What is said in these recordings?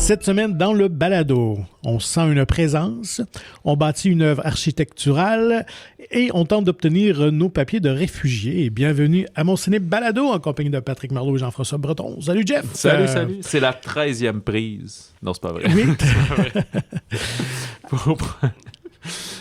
Cette semaine, dans le balado, on sent une présence, on bâtit une œuvre architecturale et on tente d'obtenir nos papiers de réfugiés. Et bienvenue à mon ciné balado en compagnie de Patrick Marleau et Jean-François Breton. Salut Jeff! Salut. C'est la 13e prise. Non, c'est pas vrai. Oui.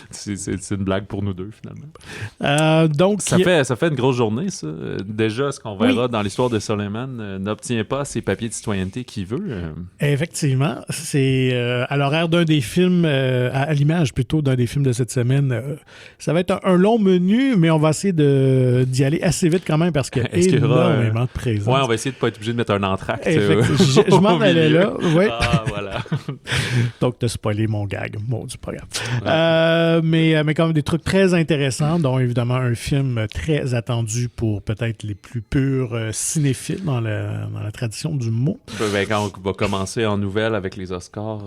C'est une blague pour nous deux, finalement. Donc, ça fait une grosse journée, ça. Déjà, ce qu'on verra dans l'histoire de Solomon n'obtient pas ses papiers de citoyenneté qu'il veut. Effectivement. C'est à l'horaire d'un des films, à l'image plutôt d'un des films de cette semaine. Ça va être un long menu, mais on va essayer d'y aller assez vite quand même parce qu'il y a énormément de présence. Ouais, on va essayer de ne pas être obligé de mettre un entracte. Je m'en allais là. Ouais. Ah, voilà. Donc, t'as spoilé mon gag. Bon, c'est pas grave. Ouais. Mais quand même des trucs très intéressants, dont évidemment un film très attendu pour peut-être les plus purs cinéphiles dans la tradition du mot. Quand on va commencer en nouvelle avec les Oscars,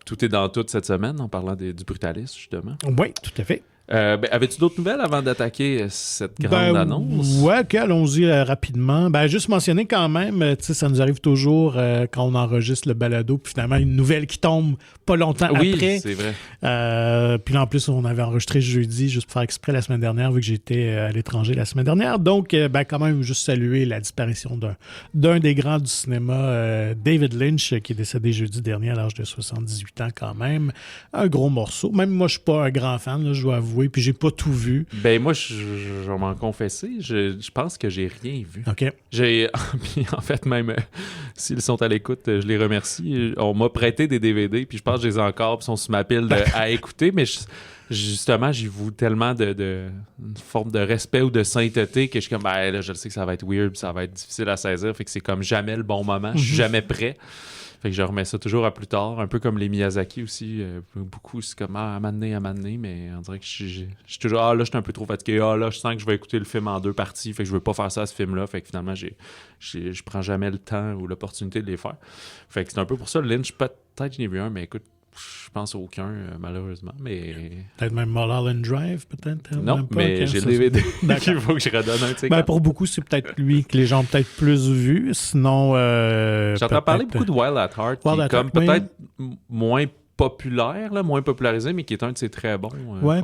tout est dans tout cette semaine en parlant du brutalisme, justement. Oui, tout à fait. Avais-tu d'autres nouvelles avant d'attaquer cette grande annonce? Ouais, OK, allons-y rapidement. Juste mentionner quand même, ça nous arrive toujours quand on enregistre le balado, puis finalement, une nouvelle qui tombe pas longtemps après. Oui, c'est vrai. Puis là, en plus, on avait enregistré jeudi, juste pour faire exprès la semaine dernière, vu que j'étais à l'étranger la semaine dernière. Donc, quand même, juste saluer la disparition d'un des grands du cinéma, David Lynch, qui est décédé jeudi dernier à l'âge de 78 ans quand même. Un gros morceau. Même moi, je suis pas un grand fan, là, je dois avouer. Puis j'ai pas tout vu. Moi, je vais m'en confesser. Je pense que j'ai rien vu. OK. Puis en fait, même s'ils sont à l'écoute, je les remercie. On m'a prêté des DVD, puis je pense que je les ai encore, puis sont sur ma pile à écouter, mais justement, j'y voue tellement une forme de respect ou de sainteté que je suis comme, là, je sais que ça va être weird, puis ça va être difficile à saisir, fait que c'est comme jamais le bon moment. Je suis jamais prêt. Fait que je remets ça toujours à plus tard, un peu comme les Miyazaki aussi. Beaucoup, c'est comme à m'amener, mais on dirait que je suis toujours, là, je suis un peu trop fatigué. Là, je sens que je vais écouter le film en 2 parties. Fait que je veux pas faire ça à ce film-là. Fait que finalement, je prends jamais le temps ou l'opportunité de les faire. Fait que c'est un peu pour ça. Lynch, peut-être j'en ai vu un, mais écoute, je pense aucun, malheureusement. Mais... Peut-être même Mulholland Drive, peut-être? Non, mais j'ai le DVD. Il faut que je redonne un petit pour beaucoup, c'est peut-être lui que les gens ont peut-être plus vu. Sinon, j'entends parler beaucoup de Wild at Heart, qui est comme peut-être moins populaire, là, moins popularisé, mais qui est un de ses très bons.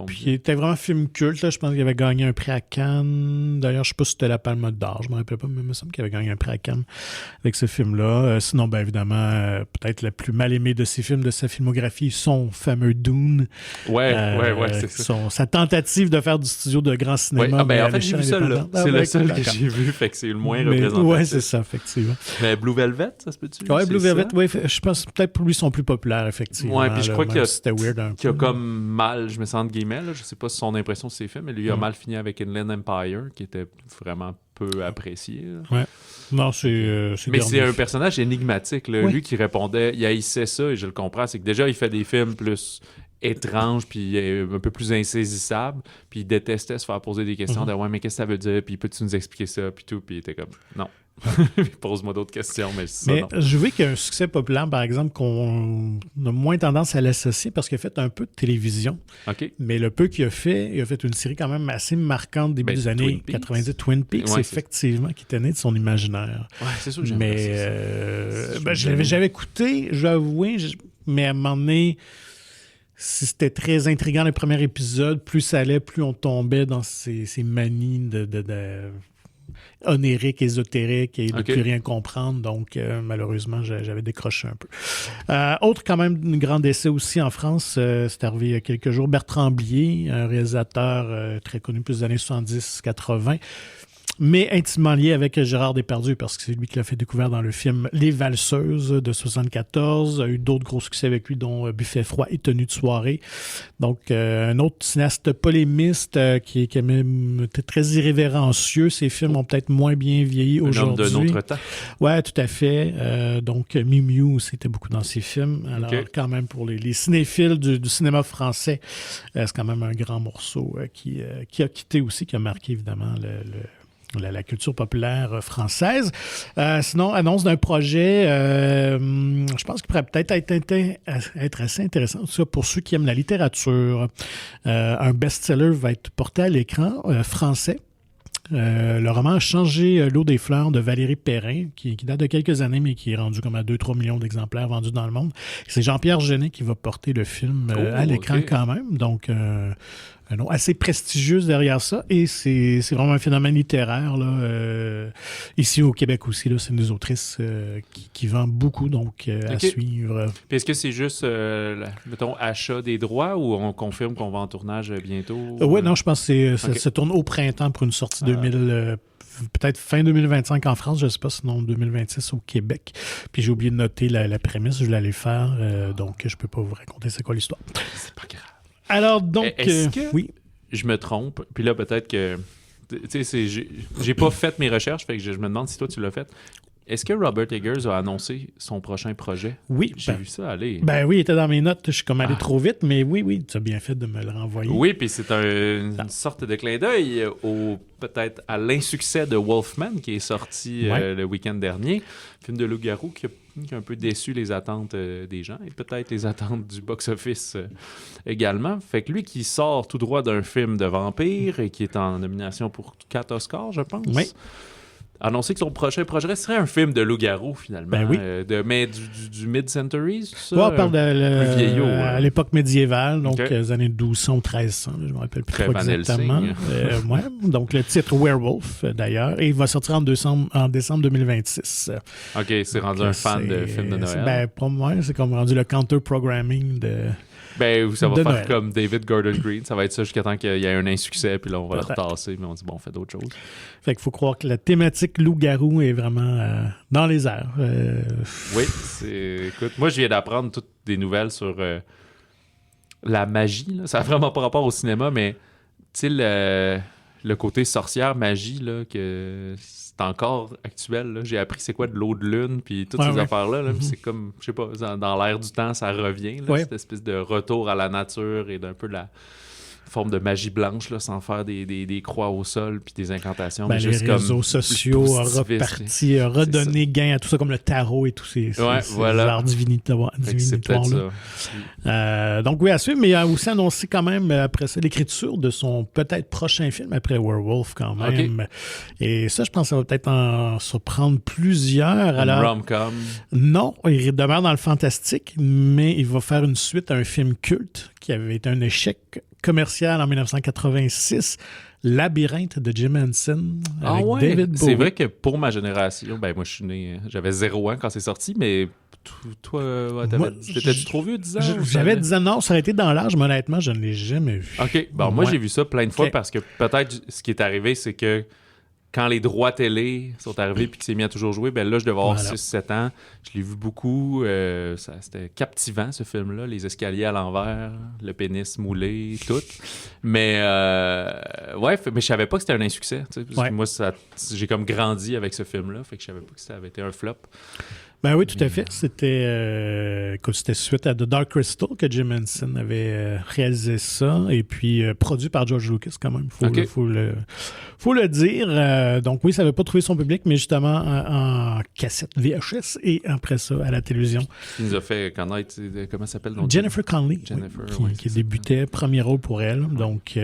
Puis il était vraiment un film culte. Là. Je pense qu'il avait gagné un prix à Cannes. D'ailleurs, je ne sais pas si c'était la Palme d'Or, je ne me rappelle pas, mais il me semble qu'il avait gagné un prix à Cannes avec ce film-là. Sinon, évidemment, peut-être le plus mal aimé de ses films, de sa filmographie, son fameux Dune. C'est ça. Sa tentative de faire du studio de grand cinéma. En fait, j'ai vu ça là. C'est le seul que j'ai vu, fait que c'est le moins représentatif. Oui, c'est ça, effectivement. Mais Blue Velvet, ça se peut-tu? Oui, Blue Velvet, je pense peut-être pour lui, sont plus populaires, effectivement. Puis je crois qu'il a peu. comme mal, je me sens entre guillemets, là, je sais pas si son impression de ses films, mais lui il a mal fini avec Inland Empire, qui était vraiment peu apprécié. Ouais. Non, mais c'est un personnage énigmatique. Là. Oui. Lui qui répondait, il haïssait ça, et je le comprends, c'est que déjà il fait des films plus étranges, puis un peu plus insaisissables, puis il détestait se faire poser des questions de « Ouais, mais qu'est-ce que ça veut dire? Puis peux-tu nous expliquer ça? » Puis tout, puis il était comme « Non. » Pose-moi d'autres questions, mais c'est ça, non. Je veux qu'il y ait un succès populaire, par exemple, qu'on a moins tendance à l'associer parce qu'il a fait un peu de télévision. OK. Mais le peu qu'il a fait, il a fait une série quand même assez marquante début des années 90, Twin Peaks, effectivement, qui était né de son imaginaire. Ouais, c'est sûr que j'aime Mais je l'avais jamais écouté, je dois avouer, mais à un moment donné, si c'était très intriguant le premier épisode, plus ça allait, plus on tombait dans ces manies de onérique, ésotérique et de ne plus rien comprendre. Donc, malheureusement, j'avais décroché un peu. Autre quand même un grand décès aussi en France, c'est arrivé il y a quelques jours. Bertrand Blier, un réalisateur très connu plus des années 70-80, mais intimement lié avec Gérard Depardieu, parce que c'est lui qui l'a fait découvrir dans le film Les Valseuses de 74. Il a eu d'autres gros succès avec lui, dont Buffet froid et Tenue de soirée. Donc, un autre cinéaste polémiste qui est même très irrévérencieux. Ses films ont peut-être moins bien vieilli aujourd'hui. Un homme d'un autre temps. Oui, tout à fait. Donc, Miu Miu aussi était beaucoup dans ses films. Alors, quand même, pour les cinéphiles du cinéma français, c'est quand même un grand morceau qui a quitté aussi, qui a marqué évidemment la culture populaire française. Sinon, annonce d'un projet, je pense qu'il pourrait peut-être être assez intéressant, en tout cas pour ceux qui aiment la littérature. Un best-seller va être porté à l'écran français. Le roman a changé l'eau des fleurs de Valérie Perrin, qui date de quelques années, mais qui est rendu comme à 2-3 millions d'exemplaires vendus dans le monde. C'est Jean-Pierre Jeunet qui va porter le film à l'écran quand même. Donc, un nom assez prestigieux derrière ça. Et c'est vraiment un phénomène littéraire. Là. Ici au Québec aussi, là, c'est une des autrices qui vend beaucoup, donc à suivre. Puis est-ce que c'est juste, mettons, achat des droits ou on confirme qu'on va en tournage bientôt? Oui, non, je pense que ça se tourne au printemps pour une sortie peut-être fin 2025 en France, je ne sais pas, sinon 2026 au Québec. Puis j'ai oublié de noter la prémisse, je voulais aller faire, donc je ne peux pas vous raconter c'est quoi l'histoire. C'est pas grave. Alors donc, est-ce que oui. Je me trompe, puis là peut-être que, tu sais, j'ai pas fait mes recherches, fait que je me demande si toi tu l'as fait. Est-ce que Robert Eggers a annoncé son prochain projet? Oui. J'ai vu ça aller. Ben oui, il était dans mes notes. Je suis comme allé trop vite, mais oui, tu as bien fait de me le renvoyer. Oui, puis c'est une sorte de clin d'œil peut-être à l'insuccès de Wolfman qui est sorti le week-end dernier. Film de loup-garou qui a un peu déçu les attentes des gens et peut-être les attentes du box-office également. Fait que lui qui sort tout droit d'un film de vampire et qui est en nomination pour 4 Oscars, je pense. Oui. Annoncé que son prochain projet serait un film de loup-garou, finalement. Ben oui. Mais du mid-century, c'est ça? Ouais, on parle plus vieillot. À l'époque médiévale, donc les années 1200 ou 1300, je ne me rappelle plus trop exactement. Donc le titre Werewolf, d'ailleurs, et il va sortir en décembre 2026. OK, c'est rendu un fan de films de Noël. Ben, pour moi, c'est comme rendu le counter-programming de... Ben, ça va faire Noël. comme David Gordon Green. Ça va être ça jusqu'à temps qu'il y ait un insuccès, puis là, on va le retasser, mais on dit, bon, on fait d'autres choses. Fait qu'il faut croire que la thématique loup-garou est vraiment dans les airs. Oui, écoute, moi, je viens d'apprendre toutes des nouvelles sur la magie. Là. Ça n'a vraiment pas rapport au cinéma, mais tu sais, le côté sorcière, magie, là, que c'est encore actuel. Là. J'ai appris c'est quoi de l'eau de lune, puis toutes ces affaires-là. Là, c'est comme, je sais pas, dans l'air du temps, ça revient. Là, cette espèce de retour à la nature et d'un peu la forme de magie blanche, là, sans faire des croix au sol puis des incantations. Ben, mais les juste réseaux comme sociaux ont reparti, redonné gain à tout ça, comme le tarot et tous ces arts divinatoires. Donc oui, à suivre, mais il a aussi annoncé quand même, après ça, l'écriture de son peut-être prochain film, après Werewolf quand même. Et ça, je pense que ça va peut-être en surprendre plusieurs. Une rom-com? Non, il demeure dans le fantastique, mais il va faire une suite à un film culte qui avait été un échec commercial en 1986, Labyrinthe de Jim Henson avec David Bowie. C'est vrai que pour ma génération, ben moi je suis né, j'avais 0 ans quand c'est sorti, mais toi, t'étais-tu trop vieux, 10 ans? J'avais 10 ans, non, ça aurait été dans l'âge, mais honnêtement, je ne l'ai jamais vu. OK, bon, moi j'ai vu ça plein de fois parce que peut-être ce qui est arrivé, c'est que quand les droits télé sont arrivés puis que c'est mis à toujours jouer, ben là, je devais avoir 6-7 ans. Je l'ai vu beaucoup. C'était captivant, ce film-là. Les escaliers à l'envers, le pénis moulé, tout. Mais, mais je savais pas que c'était un insuccès. Parce que moi, j'ai comme grandi avec ce film-là. Fait que je savais pas que ça avait été un flop. Ben oui, tout à fait. C'était suite à The Dark Crystal que Jim Henson avait réalisé ça, et puis produit par George Lucas quand même, faut le dire. Donc oui, ça n'avait pas trouvé son public, mais justement en cassette VHS et après ça à la télévision. Il nous a fait connaître, comment ça s'appelle? Jennifer Connelly, qui débutait, premier rôle pour elle. Donc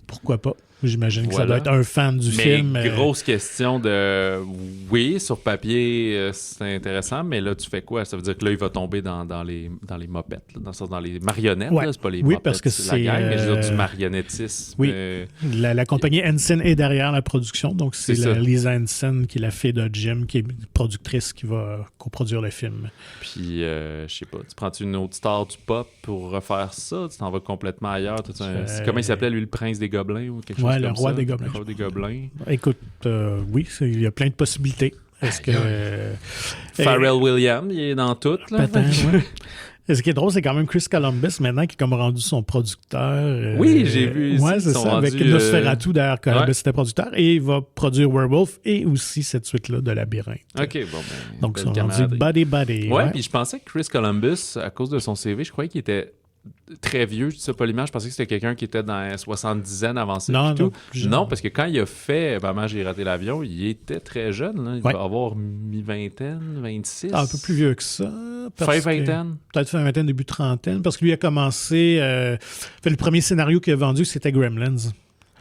pourquoi pas? J'imagine que ça doit être un fan du film. Mais grosse question de... Oui, sur papier, c'est intéressant, mais là, tu fais quoi? Ça veut dire que là, il va tomber dans les mopettes, là, dans les marionnettes. Là, c'est pas les mopettes, parce que c'est la gang, mais je veux dire du marionnettisme. Oui, la compagnie Henson est derrière la production, donc c'est Lisa Henson, qui est la fille de Jim, qui est productrice, qui va coproduire le film. Puis, je sais pas, tu prends une autre star du pop pour refaire ça? Tu t'en vas complètement ailleurs? Comment il s'appelait, lui, le prince des gobelins ou quelque chose? Le roi des gobelins. Le roi des gobelins. Écoute, oui, il y a plein de possibilités. Est-ce que... Pharrell Williams, il est dans tout. Là. Ce qui est drôle, c'est quand même Chris Columbus, maintenant, qui est comme rendu son producteur. Oui, j'ai vu. Oui, c'est ça. Avec Nosferatu, d'ailleurs, Columbus était producteur. Et il va produire Werewolf et aussi cette suite-là de Labyrinthe. OK, bon. Donc, ils sont rendus buddy. Ouais, puis je pensais que Chris Columbus, à cause de son CV, je croyais qu'il était très vieux, je dis ça poliment, je pensais que c'était quelqu'un qui était dans 70 ans avancé. Non, parce que quand il a fait Maman, j'ai raté l'avion, il était très jeune. Là. Il va avoir mi-vingtaine, 26. Un peu plus vieux que ça. Fin vingtaine. Peut-être fin vingtaine, début trentaine, parce que lui a commencé... le premier scénario qu'il a vendu, c'était Gremlins.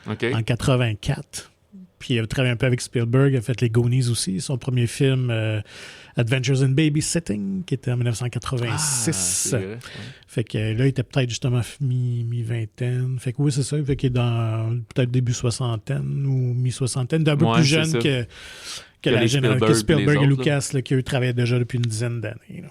en 84. Puis il a travaillé un peu avec Spielberg, il a fait les Goonies aussi. Son premier film, Adventures in Babysitting, qui était en 1986. C'est vrai, ouais. Fait que là, il était peut-être justement mi-vingtaine. Fait que oui, c'est ça. Fait qu'il est dans peut-être début soixantaine ou mi-soixantaine. D'un peu plus jeune que la génération que Spielberg et Lucas, là, qui eux travaillaient déjà depuis une dizaine d'années. Là.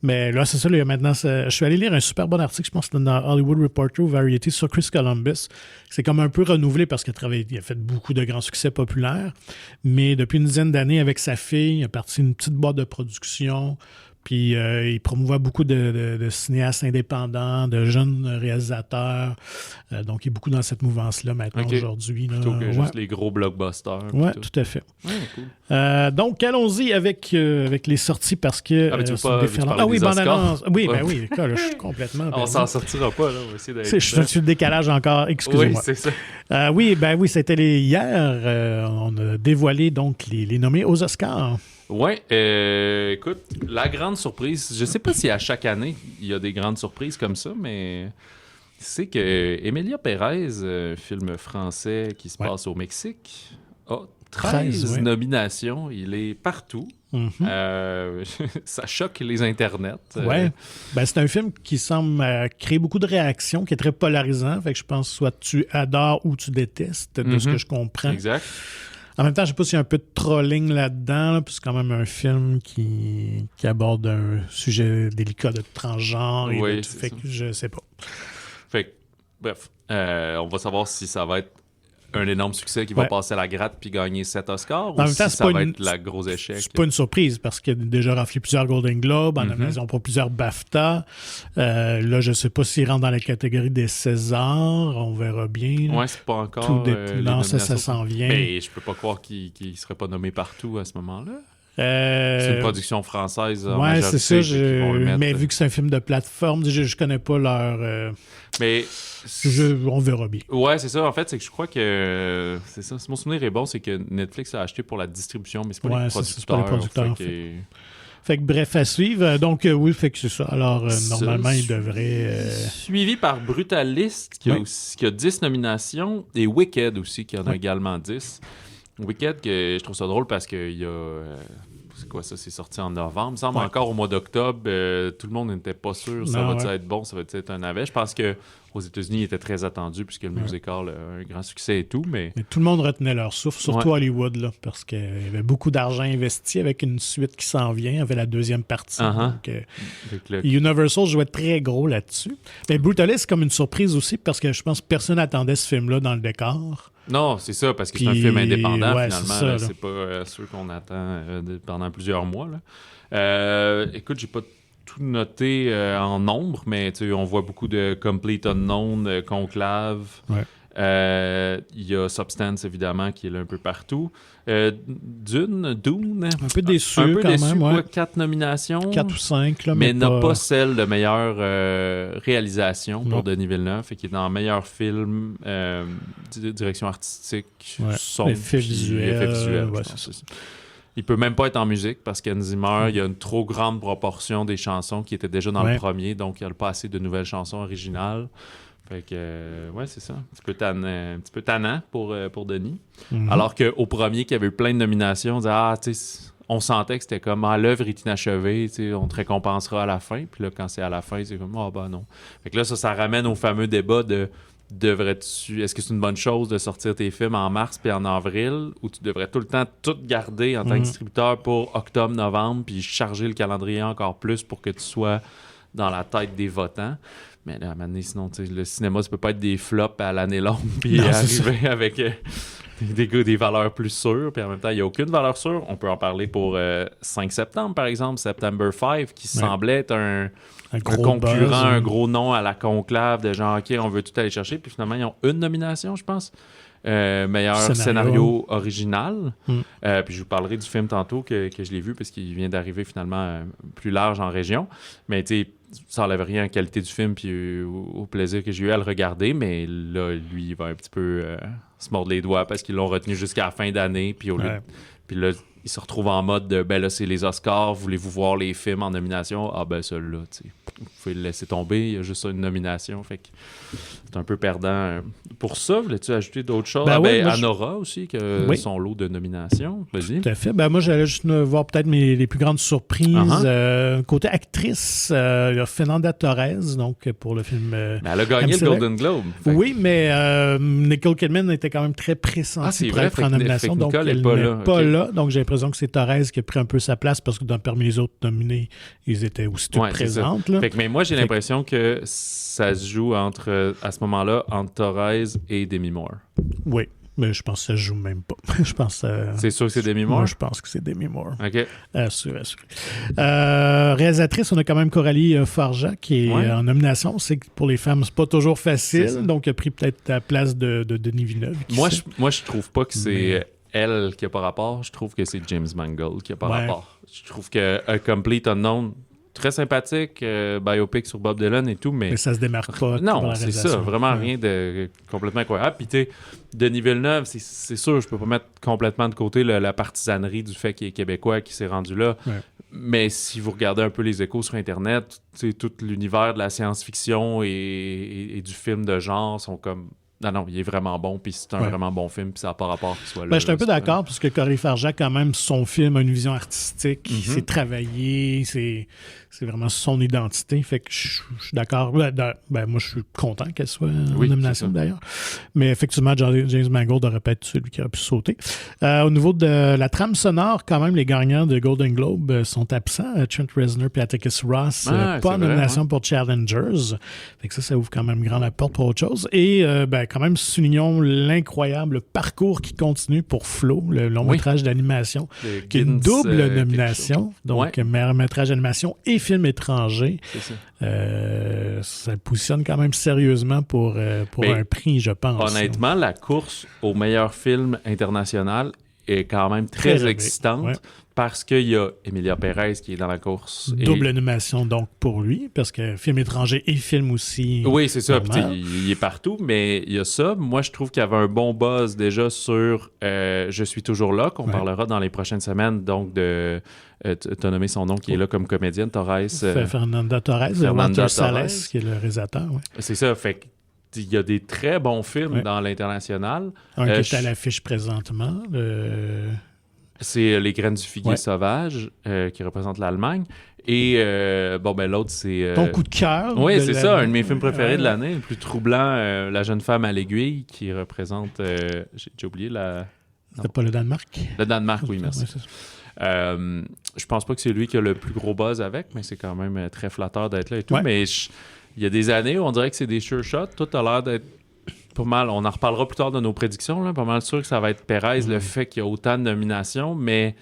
Mais là, c'est ça. Là, maintenant, je suis allé lire un super bon article, je pense que c'était dans Hollywood Reporter ou Variety sur Chris Columbus. C'est comme un peu renouvelé parce qu'il a fait beaucoup de grands succès populaires. Mais depuis une dizaine d'années, avec sa fille, il a parti une petite boîte de production. Puis il promouvoit beaucoup de cinéastes indépendants, de jeunes réalisateurs. Donc, il est beaucoup dans cette mouvance-là maintenant, aujourd'hui. Plutôt que juste les gros blockbusters. Oui, tout à fait. Ouais, cool. Donc, allons-y avec les sorties parce que... mais tu veux pas oui, Oscars? Oui, ben oui. Là, je suis complètement... On s'en sortira pas, là. On va essayer d'aller... Je suis le décalage encore, excusez-moi. Oui, c'est ça. Oui, c'était hier. On a dévoilé donc les nommés aux Oscars. Oui, écoute, la grande surprise, je sais pas si à chaque année, il y a des grandes surprises comme ça, mais c'est que Emilia Pérez, film français qui se passe au Mexique, a 13 nominations. Il est partout. Ça choque les internets. Oui, c'est un film qui semble créer beaucoup de réactions, qui est très polarisant. Fait que je pense soit tu adores ou tu détestes, de ce que je comprends. Exact. En même temps, je ne sais pas s'il y a un peu de trolling là-dedans, puis c'est quand même un film qui aborde un sujet délicat de transgenre. Fait que je sais pas. Fait que, bref, on va savoir si ça va être un énorme succès qui va passer à la gratte puis gagner 7 Oscars, ou si ça va être la gros échec. C'est pas une surprise parce qu'il a déjà raflé plusieurs Golden Globes, en nomination pour plusieurs BAFTA. Là, je sais pas s'il rentre dans la catégorie des Césars, on verra bien. Ouais, c'est pas encore. Non, ça s'en vient. Mais je peux pas croire qu'il serait pas nommé partout à ce moment-là. C'est une production française. Ouais, c'est ça. Mais vu que c'est un film de plateforme, je connais pas leur. Mais on verra bien. Ouais, c'est ça. En fait, c'est que je crois que c'est ça. Si mon souvenir est bon, c'est que Netflix a acheté pour la distribution, mais c'est pas les producteurs. C'est pas les producteurs. Fait que bref, à suivre. Donc oui, fait que c'est ça. Alors normalement, il devrait. Suivi par Brutalist, qui a 10 nominations, et Wicked aussi, qui en a également 10. Wicked, que je trouve ça drôle parce qu'il y a... c'est quoi ça? C'est sorti en novembre. Il me semble encore au mois d'octobre. Tout le monde n'était pas sûr. Ça va-tu être bon? Ça va-tu être un navet? Je pense qu'aux États-Unis, il était très attendu puisque le musical a un grand succès et tout. Mais tout le monde retenait leur souffle, surtout Hollywood, là, parce qu'il y avait beaucoup d'argent investi avec une suite qui s'en vient, avec la deuxième partie. Donc, Universal jouait très gros là-dessus. Mais Brutalist, c'est comme une surprise aussi parce que je pense que personne n'attendait ce film-là dans le décor. Non, c'est ça, parce que c'est un film indépendant, finalement. C'est pas ceux qu'on attend pendant plusieurs mois. Là. Écoute, j'ai pas tout noté en nombre, mais on voit beaucoup de Complete Unknown, Conclave. Il y a Substance, évidemment, qui est là un peu partout. Dune, un peu déçu quand même. 4 nominations. 4 ou 5. Là, mais n'a pas celle de meilleure réalisation pour Denis Villeneuve. Fait qu'il est dans meilleur film, direction artistique, son, effet visuel. Il peut même pas être en musique parce qu'Hans Zimmer, il y a une trop grande proportion des chansons qui étaient déjà dans le premier, donc il n'y a pas assez de nouvelles chansons originales. Fait que, c'est ça. Un petit peu tannant pour Denis. Alors qu'au premier, qui avait eu plein de nominations, on disait, on sentait que c'était comme, l'œuvre est inachevée, on te récompensera à la fin. Puis là, quand c'est à la fin, c'est comme, non. Fait que là, ça ramène au fameux débat de, est-ce que c'est une bonne chose de sortir tes films en mars puis en avril, ou tu devrais tout le temps tout garder en tant que distributeur pour octobre, novembre, puis charger le calendrier encore plus pour que tu sois dans la tête des votants. Mais là, à un moment donné, sinon, le cinéma, ça peut pas être des flops à l'année longue puis arriver avec des valeurs plus sûres. Puis en même temps, il n'y a aucune valeur sûre. On peut en parler pour 5 septembre, par exemple, September 5, qui semblait être un concurrent, buzz, un gros nom à la conclave de genre, OK, on veut tout aller chercher. Puis finalement, ils ont une nomination, je pense. Meilleur scénario original. Puis je vous parlerai du film tantôt que je l'ai vu parce qu'il vient d'arriver finalement plus large en région. Mais tu sais, ça n'enlève rien en qualité du film puis au plaisir que j'ai eu à le regarder. Mais là, lui, il va un petit peu se mordre les doigts parce qu'ils l'ont retenu jusqu'à la fin d'année. Puis puis là, il se retrouve en mode de, ben là, c'est les Oscars, voulez-vous voir les films en nomination? Ah ben celui-là, tu sais, vous pouvez le laisser tomber, il y a juste une nomination, fait que c'est un peu perdant. Pour ça, voulais-tu ajouter d'autres choses? Anora aussi, qui a son lot de nominations. Vas-y. Tout à fait. Ben moi, j'allais juste voir peut-être les plus grandes surprises. Côté actrice, il y a Fernanda Torres, donc pour le film... elle a gagné le Golden Globe. Oui, mais Nicole Kidman était quand même très pressentie pour être en nomination, donc elle n'est pas là. Donc j'ai l'impression que c'est Torres qui a pris un peu sa place parce que parmi les autres nominés, ils étaient aussi toutes présentes. Là. Mais moi, j'ai l'impression que ça se joue à ce moment-là entre Torres et Demi Moore. Oui. Mais je pense que ça se joue même pas. Je pense c'est sûr que c'est Demi Moore? Moi, je pense que c'est Demi Moore. OK. Assuré. Réalisatrice, on a quand même Coralie Farja qui est en nomination. C'est que pour les femmes, c'est pas toujours facile. Donc, elle a pris peut-être la place de Denis Villeneuve. Moi, je trouve pas que c'est elle qui a pas rapport. Je trouve que c'est James Mangold qui a pas rapport. Je trouve que A Complete Unknown, très sympathique, biopic sur Bob Dylan et tout, mais ça se démarque pas. Non, c'est ça, vraiment rien de complètement incroyable. Puis tu sais, Denis Villeneuve, c'est sûr, je peux pas mettre complètement de côté la partisanerie du fait qu'il est québécois, qu'il s'est rendu là. Ouais. Mais si vous regardez un peu les échos sur Internet, tout l'univers de la science-fiction et du film de genre sont comme... Non, il est vraiment bon, puis c'est un vraiment bon film, puis ça n'a pas rapport qu'il soit là. Je suis un peu d'accord, parce que Coralie Farja, quand même, son film a une vision artistique, c'est travaillé, c'est vraiment son identité, fait que je suis d'accord. Moi, je suis content qu'elle soit en nomination, d'ailleurs. Mais effectivement, James Mangold aurait pas été celui qui aurait pu sauter. Au niveau de la trame sonore, quand même, les gagnants de Golden Globe sont absents. Trent Reznor et Atticus Ross, pas en nomination pour Challengers. Fait que ça ouvre quand même grand la porte pour autre chose. Et quand même, soulignons l'incroyable parcours qui continue pour Flow, le long métrage d'animation, qui est une double nomination. Donc, meilleur métrage d'animation et film étranger. C'est ça. Ça le positionne quand même sérieusement pour un prix, je pense. Honnêtement, la course au meilleur film international est quand même très excitante. Parce qu'il y a Emilia Pérez qui est dans la course. Double animation donc pour lui, parce que film étranger et film aussi. Oui, c'est ça. Il est partout, mais il y a ça. Moi, je trouve qu'il y avait un bon buzz déjà sur Je suis toujours là, qu'on parlera dans les prochaines semaines. Donc, tu as nommé son nom qui est là comme comédienne, Torres. Fernanda Torres, Walter Salles, qui est le réalisateur. Ouais. C'est ça. Fait que il y a des très bons films dans l'international. Un qui est à l'affiche présentement. C'est Les graines du figuier sauvage qui représente l'Allemagne. Et l'autre, c'est... Ton coup de cœur. Oui, c'est ça, un de mes films préférés de l'année, le plus troublant, La jeune femme à l'aiguille, qui représente... j'ai oublié la... C'était pas le Danemark? Le Danemark, oui, merci. Je pense pas que c'est lui qui a le plus gros buzz avec, mais c'est quand même très flatteur d'être là et tout. Mais il y a des années où on dirait que c'est des sure shots. Tout a l'air d'être pas mal. On en reparlera plus tard de nos prédictions. Là. Pas mal sûr que ça va être Pérez, le fait qu'il y a autant de nominations, mais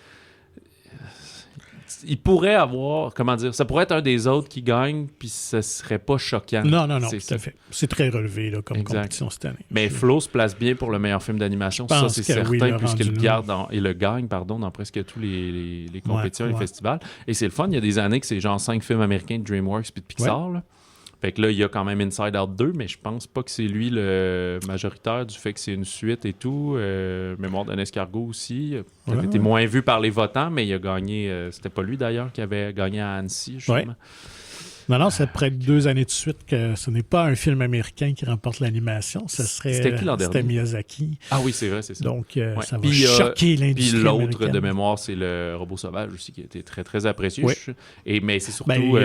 il pourrait avoir, ça pourrait être un des autres qui gagne, puis ce serait pas choquant. Non, tout à fait. C'est très relevé là, comme compétition cette année. Mais Flo se place bien pour le meilleur film d'animation, ça c'est certain, puisqu'il le gagne dans presque tous les compétitions et festivals. Et c'est le fun, il y a des années que c'est genre 5 films américains de DreamWorks puis de Pixar, là. Fait que là, il y a quand même Inside Out 2, mais je pense pas que c'est lui le majoritaire du fait que c'est une suite et tout. Mémoire d'un escargot aussi. Il avait été moins vu par les votants, mais il a gagné... c'était pas lui, d'ailleurs, qui avait gagné à Annecy, justement. Non, c'est près de 2 années de suite que ce n'est pas un film américain qui remporte l'animation. C'était qui l'an dernier? C'était Miyazaki. Ah oui, c'est vrai, c'est ça. Donc, ça va choquer l'industrie Puis l'autre américaine. de mémoire, c'est le Robot sauvage aussi, qui a été très, très apprécié. Mais c'est surtout...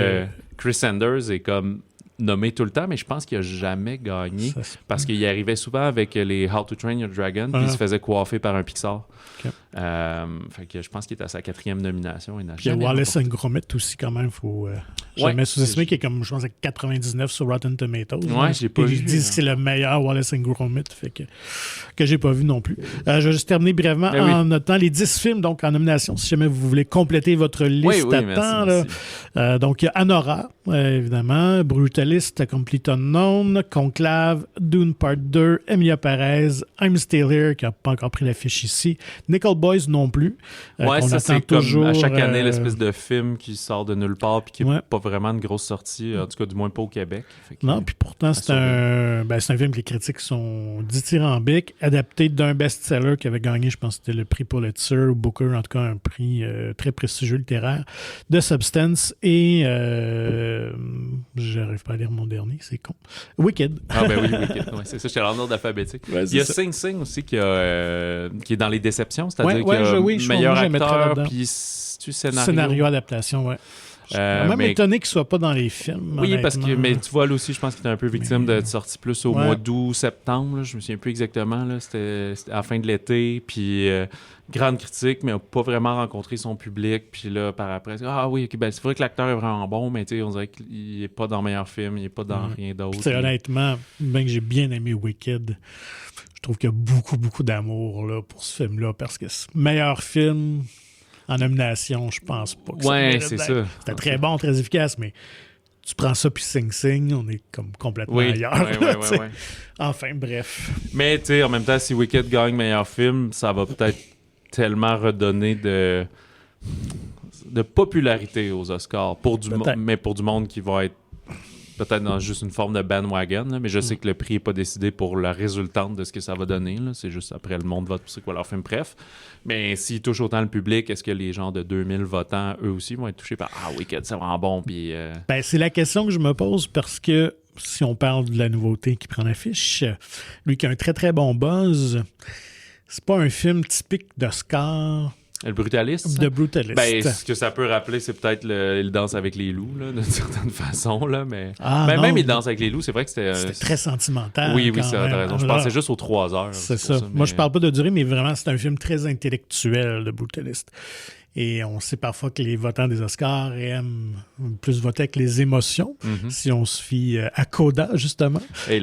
Chris Sanders est comme... nommé tout le temps, mais je pense qu'il n'a jamais gagné parce qu'il arrivait souvent avec les How to Train Your Dragon puis il se faisait coiffer par un Pixar. Fait que je pense qu'il est à sa 4e nomination. Il y a Wallace and Gromit aussi quand même, il faut jamais sous-estimer qui est comme, je pense, à 99 sur Rotten Tomatoes. J'ai pas vu. Ils disent que c'est le meilleur Wallace and Gromit, fait que j'ai pas vu non plus. Je vais juste terminer brièvement en notant les 10 films donc en nomination, si jamais vous voulez compléter votre liste à temps. Merci. Donc, il y a Anora, évidemment, Brutalist, Complete Unknown, Conclave, Dune Part 2, Emilia Pérez, I'm Still Here, qui n'a pas encore pris l'affiche ici, Nickel Boys non plus. Ça c'est toujours, comme à chaque année l'espèce de film qui sort de nulle part puis qui n'est pas vraiment une grosse sortie, en tout cas, du moins pas au Québec. Non, puis pourtant, c'est un film que les critiques sont dithyrambiques, adapté d'un best-seller qui avait gagné, je pense que c'était le prix Pulitzer ou Booker, en tout cas un prix très prestigieux littéraire, de Substance, et j'arrive pas à lire mon dernier, c'est con. Wicked. Ah ben oui, Wicked. Ouais, c'est ça, j'étais en ordre alphabétique. Il y a Sing Sing aussi qui est dans les déceptions, c'est-à-dire qu'il y a meilleur acteur, puis scénario adaptation, ouais. Je suis même étonné qu'il ne soit pas dans les films. Oui, parce que mais tu vois, là aussi, je pense qu'il était un peu victime de sortie plus au mois d'août, septembre. Là, je me souviens plus exactement. Là, c'était à la fin de l'été. Puis, grande critique, mais n'a pas vraiment rencontré son public. Puis là, par après, c'est vrai que l'acteur est vraiment bon, mais on dirait qu'il n'est pas dans le meilleur film, il n'est pas dans rien d'autre. Honnêtement, bien que j'ai bien aimé Wicked, je trouve qu'il y a beaucoup, beaucoup d'amour là, pour ce film-là, parce que c'est le meilleur film en nomination, je pense pas que c'est ça. C'était très bon, très efficace, mais tu prends ça puis Sing Sing, on est comme complètement ailleurs. Oui. Enfin, bref. Mais tu sais, en même temps, si Wicked gagne meilleur film, ça va peut-être tellement redonner de popularité aux Oscars, mais pour du monde qui va être peut-être dans juste une forme de bandwagon, là, mais je sais que le prix n'est pas décidé pour la résultante de ce que ça va donner. Là. C'est juste après, le monde vote pour c'est quoi leur film. Bref. Mais s'il touche autant le public, est-ce que les gens de 2000 votants, eux aussi, vont être touchés par « Ah, Wicked, c'est vraiment bon. » Puis, c'est la question que je me pose parce que si on parle de la nouveauté qui prend l'affiche, lui qui a un très, très bon buzz, c'est pas un film typique d'Oscar. Le Brutaliste? De Brutalist. Ce que ça peut rappeler, c'est peut-être il danse avec les loups, là, d'une certaine façon. Là, mais même il danse avec les loups, c'est vrai que c'était très sentimental. Oui, c'est raison. Je pensais juste aux 3 heures. C'est ça. Moi, je parle pas de durée, mais vraiment, c'est un film très intellectuel, de Brutalist. Et on sait parfois que les votants des Oscars aiment plus voter avec les émotions, si on se fie à Coda, justement. Et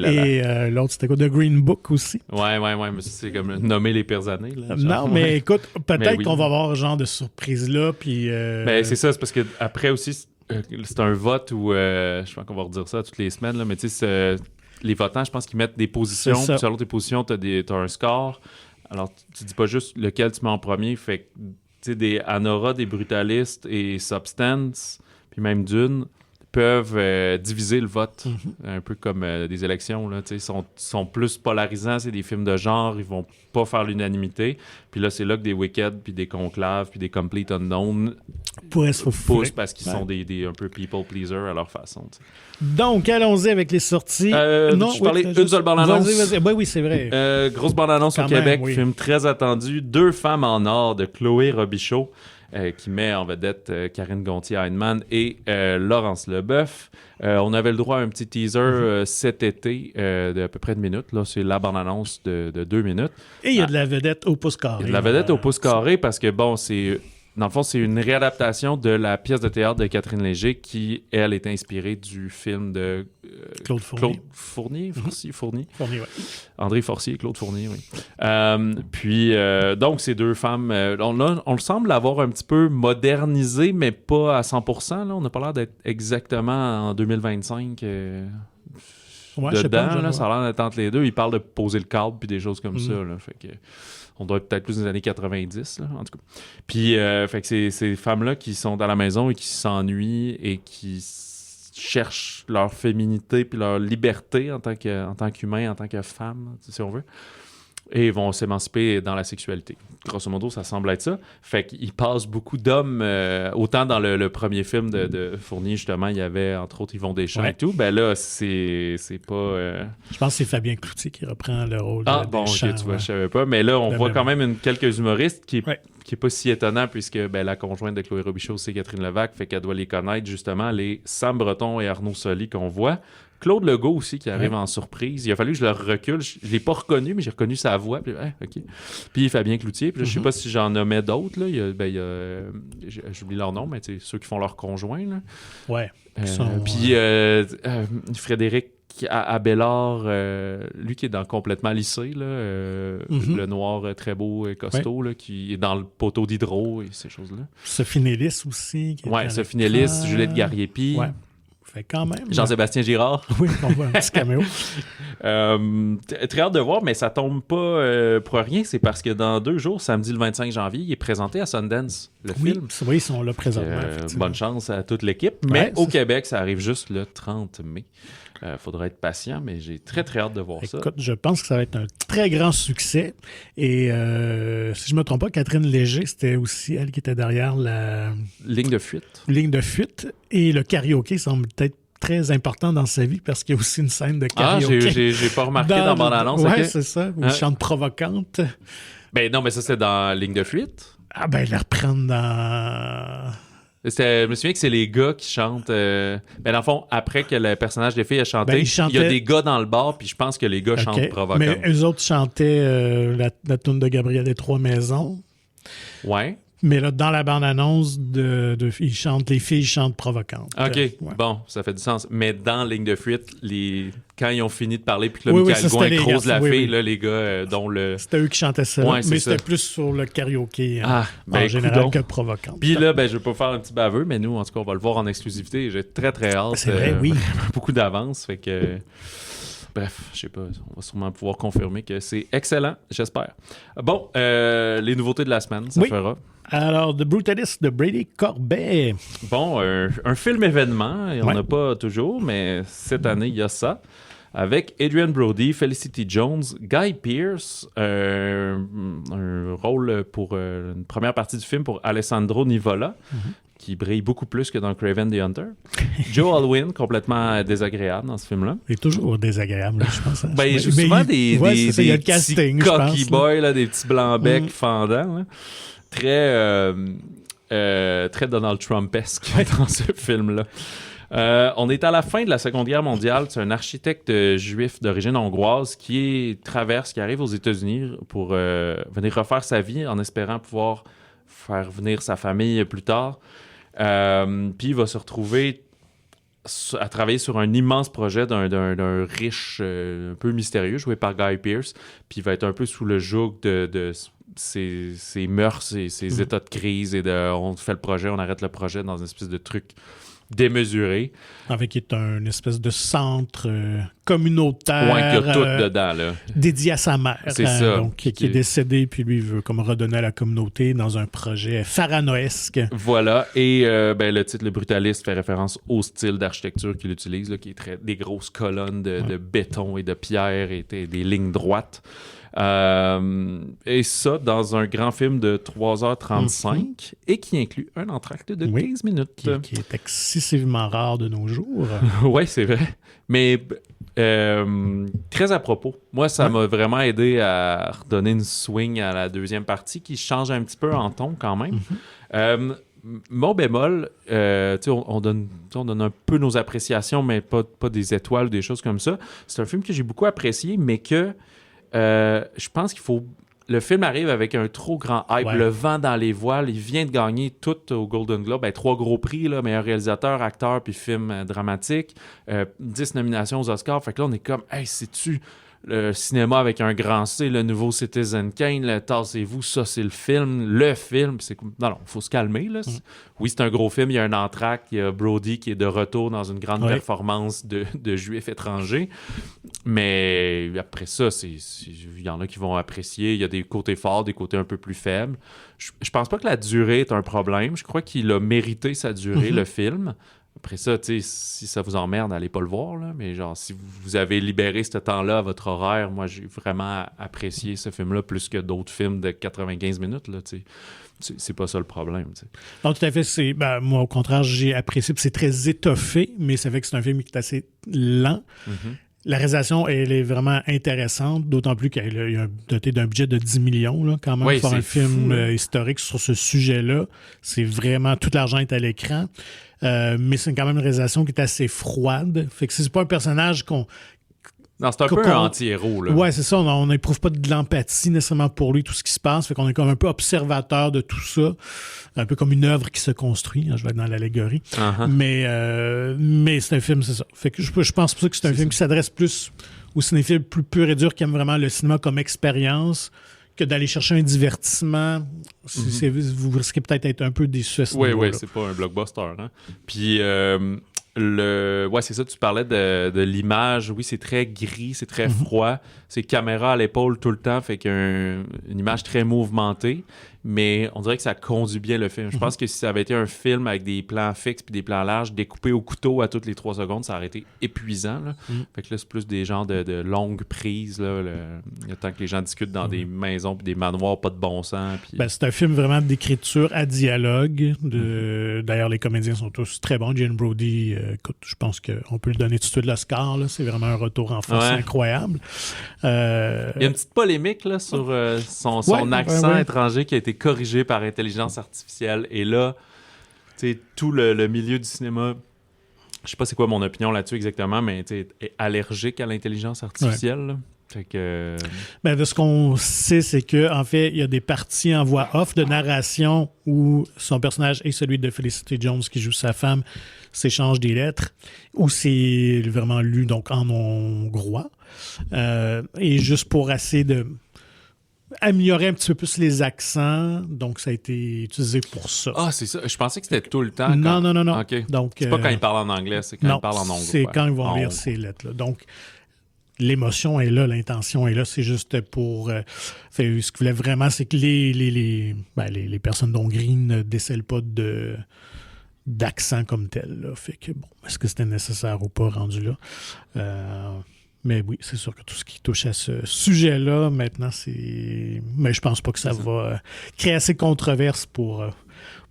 l'autre, c'était quoi? The Green Book aussi. Ouais, mais c'est comme nommer les pires années. Là, non, mais écoute, peut-être qu'on va avoir ce genre de surprise-là. Puis, c'est ça, c'est parce qu'après aussi, c'est un vote où, je pense qu'on va redire ça toutes les semaines, là, mais tu sais, les votants, je pense qu'ils mettent des positions, puis selon tes positions, t'as un score. Alors, tu dis pas juste lequel tu mets en premier, fait que des Anora, des Brutalistes et Substance, puis même Dune, peuvent diviser le vote, un peu comme des élections. Là, sont plus polarisants, c'est des films de genre, ils vont pas faire l'unanimité. Puis là, c'est là que des Wicked, puis des Conclaves, puis des Complete Unknown poussent parce qu'ils sont des un peu people pleasers à leur façon. T'sais. Donc, allons-y avec les sorties. Je parlais une seule bande-annonce. Vas-y. Oui, c'est vrai. Grosse bande-annonce au Québec, film très attendu. 2 femmes en or de Chloé Robichaud, qui met en vedette Karine Gontier-Heinemann et Laurence Leboeuf. On avait le droit à un petit teaser cet été de à peu près 1 minute. Là, c'est la bande-annonce de 2 minutes. Et il y a de la vedette au pouce carré. Il y a de la vedette au pouce carré parce que, bon, dans le fond, c'est une réadaptation de la pièce de théâtre de Catherine Léger qui, elle, est inspirée du film de Claude Fournier. Fournier, oui. André Forcier, Claude Fournier, oui. Donc, ces 2 femmes, on semble l'avoir un petit peu modernisé, mais pas à 100%. Là. On n'a pas l'air d'être exactement en 2025 dedans. Là, ça a l'air d'être entre les deux. Ils parlent de poser le cadre puis des choses comme ça. Là, fait que... On doit être peut-être plus des années 90, là, en tout cas. Puis, fait que c'est ces femmes-là qui sont à la maison et qui s'ennuient et qui cherchent leur féminité puis leur liberté en tant qu'humain, en tant que femme, si on veut. Et vont s'émanciper dans la sexualité. Grosso modo, ça semble être ça. Fait qu'ils passent beaucoup d'hommes. Autant dans le premier film de Fournier, justement, il y avait, entre autres, Yvon Deschamps et tout. Ben là, c'est pas... Je pense que c'est Fabien Cloutier qui reprend le rôle de Deschamps. Ok, tu vois, je savais pas. Mais là, on voit quand même quelques humoristes qui est pas si étonnant puisque la conjointe de Chloé Robichaud, c'est Catherine Levac. Fait qu'elle doit les connaître, justement, les Sam Breton et Arnaud Soli qu'on voit. Claude Legault aussi qui arrive en surprise. Il a fallu que je le recule. Je ne l'ai pas reconnu, mais j'ai reconnu sa voix. Puis, OK. Puis Fabien Cloutier. Puis, je ne sais pas si j'en nommais d'autres. Là. Il y a j'oublie leur nom, mais ceux qui font leur conjoint. Là. Ouais. Puis Frédéric Abélard, lui qui est dans Complètement lissé, là, le noir très beau et costaud, là, qui est dans le poteau d'hydro et ces choses-là. Sophie Nélis aussi. Sophie Nélis, Juliette Gariepi. Ouais. Fait quand même. Jean-Sébastien Girard. Oui, on voit un petit caméo. Très hâte de voir, mais ça tombe pas pour rien. C'est parce que dans 2 jours, samedi le 25 janvier, il est présenté à Sundance. le film. Oui, ils sont là présentement. Bonne chance à toute l'équipe. Mais au Québec, ça arrive juste le 30 mai. Faudra être patient, mais j'ai très, très hâte de voir ça. Écoute, je pense que ça va être un très grand succès. Et si je ne me trompe pas, Catherine Léger, c'était aussi elle qui était derrière la... Ligne de fuite. Ligne de fuite. Et le karaoké semble peut-être très important dans sa vie parce qu'il y a aussi une scène de karaoké. J'ai pas remarqué dans mon annonce. Oui, okay. C'est ça. Où ils chantent provocante. Ben non, mais ça, c'est dans Ligne de fuite. Ah ben, ils la reprennent dans... Je me souviens que c'est les gars qui chantent. Dans le fond, après que le personnage des filles a chanté, il y a des gars dans le bar, puis je pense que les gars chantent provocant. Mais eux autres chantaient la toune de Gabriel des Trois Maisons. Ouais. Mais là, dans la bande-annonce, les filles chantent provocante. OK. Bon, ça fait du sens. Mais dans Ligne de fuite, quand ils ont fini de parler, puis que Michael Gouin croise la fille, là, les gars dont le... C'était eux qui chantaient ça. Ouais, mais c'était plus sur le karaoké en général que provocante. Puis là, je vais pas faire un petit baveux, mais nous, en tout cas, on va le voir en exclusivité. J'ai très, très hâte. C'est vrai, oui. Beaucoup d'avance, fait que... Bref, je sais pas, on va sûrement pouvoir confirmer que c'est excellent, j'espère. Bon, les nouveautés de la semaine, ça fera. Alors, The Brutalist de Brady Corbet. Bon, un film événement, il n'y en a pas toujours, mais cette année, il y a ça. Avec Adrian Brody, Felicity Jones, Guy Pearce, un rôle pour une première partie du film pour Alessandro Nivola, qui brille beaucoup plus que dans Kraven the Hunter. Joe Alwyn, complètement désagréable dans ce film-là. Il est toujours désagréable, je pense. Il joue souvent des petits cocky boys, des petits blancs-becs fendants. Là. Très Donald Trump-esque dans ce film-là. On est à la fin de la Seconde Guerre mondiale. C'est un architecte juif d'origine hongroise qui arrive aux États-Unis pour venir refaire sa vie en espérant pouvoir faire venir sa famille plus tard. Puis il va se retrouver à travailler sur un immense projet d'un riche un peu mystérieux joué par Guy Pearce. Puis il va être un peu sous le joug de ses mœurs et ses états de crise et on fait le projet, on arrête le projet dans une espèce de truc démesuré. Avec une espèce de centre communautaire. Ouais, qu'il y a tout dedans, là. Dédié à sa mère. C'est ça. Donc, qui est décédée, puis lui, il veut comme redonner à la communauté dans un projet pharaonesque. Voilà. Et le titre, Le Brutaliste, fait référence au style d'architecture qu'il utilise, là, qui est des grosses colonnes de béton et de pierre et des lignes droites. Et ça dans un grand film de 3h35 et qui inclut un entracte de 15 minutes. Qui est excessivement rare de nos jours. Oui, c'est vrai. Mais très à propos. Moi, ça m'a vraiment aidé à redonner une swing à la deuxième partie qui change un petit peu en ton quand même. Mon bémol, on donne un peu nos appréciations, mais pas des étoiles, des choses comme ça. C'est un film que j'ai beaucoup apprécié, mais que je pense qu'il faut... Le film arrive avec un trop grand hype, le vent dans les voiles. Il vient de gagner tout au Golden Globe. 3 gros prix, là, meilleur réalisateur, acteur, puis film dramatique. 10 nominations aux Oscars. Fait que là, on est comme, hey, c'est-tu le cinéma avec un grand C, le nouveau Citizen Kane, tassez-vous, ça, c'est le film. Non, il faut se calmer, là. Oui, c'est un gros film. Il y a un entracte. Il y a Brody qui est de retour dans une grande performance de juifs étrangers. Mais après ça, il y en a qui vont apprécier. Il y a des côtés forts, des côtés un peu plus faibles. Je pense pas que la durée est un problème. Je crois qu'il a mérité sa durée, le film. Après ça, si ça vous emmerde, allez pas le voir. Là. Mais genre, si vous avez libéré ce temps-là à votre horaire, moi, j'ai vraiment apprécié ce film-là plus que d'autres films de 95 minutes. Là, c'est pas ça le problème. T'sais. Non, tout à fait. Moi, au contraire, j'ai apprécié. C'est très étoffé, mais c'est vrai que c'est un film qui est assez lent. La réalisation, elle est vraiment intéressante, d'autant plus qu'elle est dotée d'un budget de 10 millions, là, quand même, pour un film historique sur ce sujet-là. C'est vraiment... Tout l'argent est à l'écran. Mais c'est quand même une réalisation qui est assez froide. Fait que c'est pas un personnage qu'on... Non, c'est un peu un anti-héros, là. Ouais, c'est ça. On n'éprouve pas de l'empathie nécessairement pour lui, tout ce qui se passe. Fait qu'on est comme un peu observateur de tout ça. Un peu comme une œuvre qui se construit. Je vais être dans l'allégorie. Mais c'est un film, c'est ça. Fait que je pense pour ça que c'est un film qui s'adresse plus aux cinéphiles plus purs et durs qui aiment vraiment le cinéma comme expérience que d'aller chercher un divertissement. Vous risquez peut-être d'être un peu déçu à ce niveau-là. Oui, c'est pas un blockbuster. Hein? Puis... c'est ça, tu parlais de l'image. Oui, c'est très gris, c'est très froid. C'est caméra à l'épaule tout le temps, fait qu'une image très mouvementée. mais on dirait que ça conduit bien le film. Je pense que si ça avait été un film avec des plans fixes puis des plans larges découpés au couteau à toutes les 3 secondes, ça aurait été épuisant. Là. Fait que là, c'est plus des genres de longues prises. Là, le temps que les gens discutent dans des maisons puis des manoirs pas de bon sens. Puis... c'est un film vraiment d'écriture à dialogue. D'ailleurs, les comédiens sont tous très bons. Adrien Brody, écoute, je pense qu'on peut lui donner tout de suite l'Oscar. Là. C'est vraiment un retour en force incroyable. Il y a une petite polémique là, sur son accent étranger qui a été corrigé par intelligence artificielle. Et là, tout le milieu du cinéma, je sais pas c'est quoi mon opinion là-dessus exactement, mais est allergique à l'intelligence artificielle. Ouais. Fait que... de ce qu'on sait, c'est qu'en fait, il y a des parties en voix off de narration où son personnage et celui de Felicity Jones qui joue sa femme s'échangent des lettres, où c'est vraiment lu donc en hongrois. Et juste pour essayer de améliorer un petit peu plus les accents, donc ça a été utilisé pour ça. Ah, c'est ça. Je pensais que c'était tout le temps. Non. Okay. Donc, c'est pas quand ils parlent en anglais, c'est quand ils parlent en hongrois. C'est quand ils vont lire ces lettres-là. Donc, l'émotion est là, l'intention est là, c'est juste pour... ce qu'ils voulaient vraiment, c'est que les personnes d'Hongrie ne décèlent pas d'accent comme tel. Là. Fait que, est-ce que c'était nécessaire ou pas rendu là? Mais oui, c'est sûr que tout ce qui touche à ce sujet-là, maintenant, c'est... Mais je pense pas que ça va créer assez de controverses pour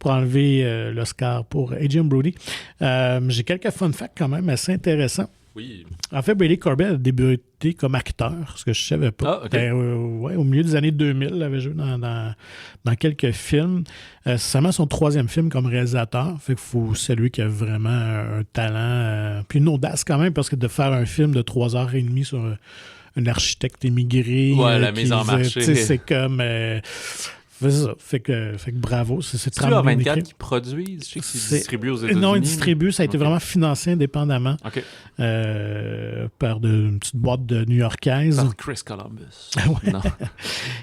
enlever l'Oscar pour Adrien Brody. J'ai quelques fun facts quand même assez intéressants. Oui. En fait, Brady Corbet a débuté comme acteur, ce que je ne savais pas. Ah, okay. Au milieu des années 2000, il avait joué dans quelques films. C'est seulement son 3e film comme réalisateur. Fait qu'il faut saluer qu'il a vraiment un talent, puis une audace quand même, parce que de faire un film de 3h30 sur un architecte émigré... Ouais, la mise en marché. C'est comme... C'est ça. Fait que bravo. C'est A24 qui produisent? Je sais que c'est distribué aux États-Unis. Non, ils distribuent. Ça a été vraiment financé indépendamment par une petite boîte de New-Yorkaise. Par Chris Columbus. Ouais. Non.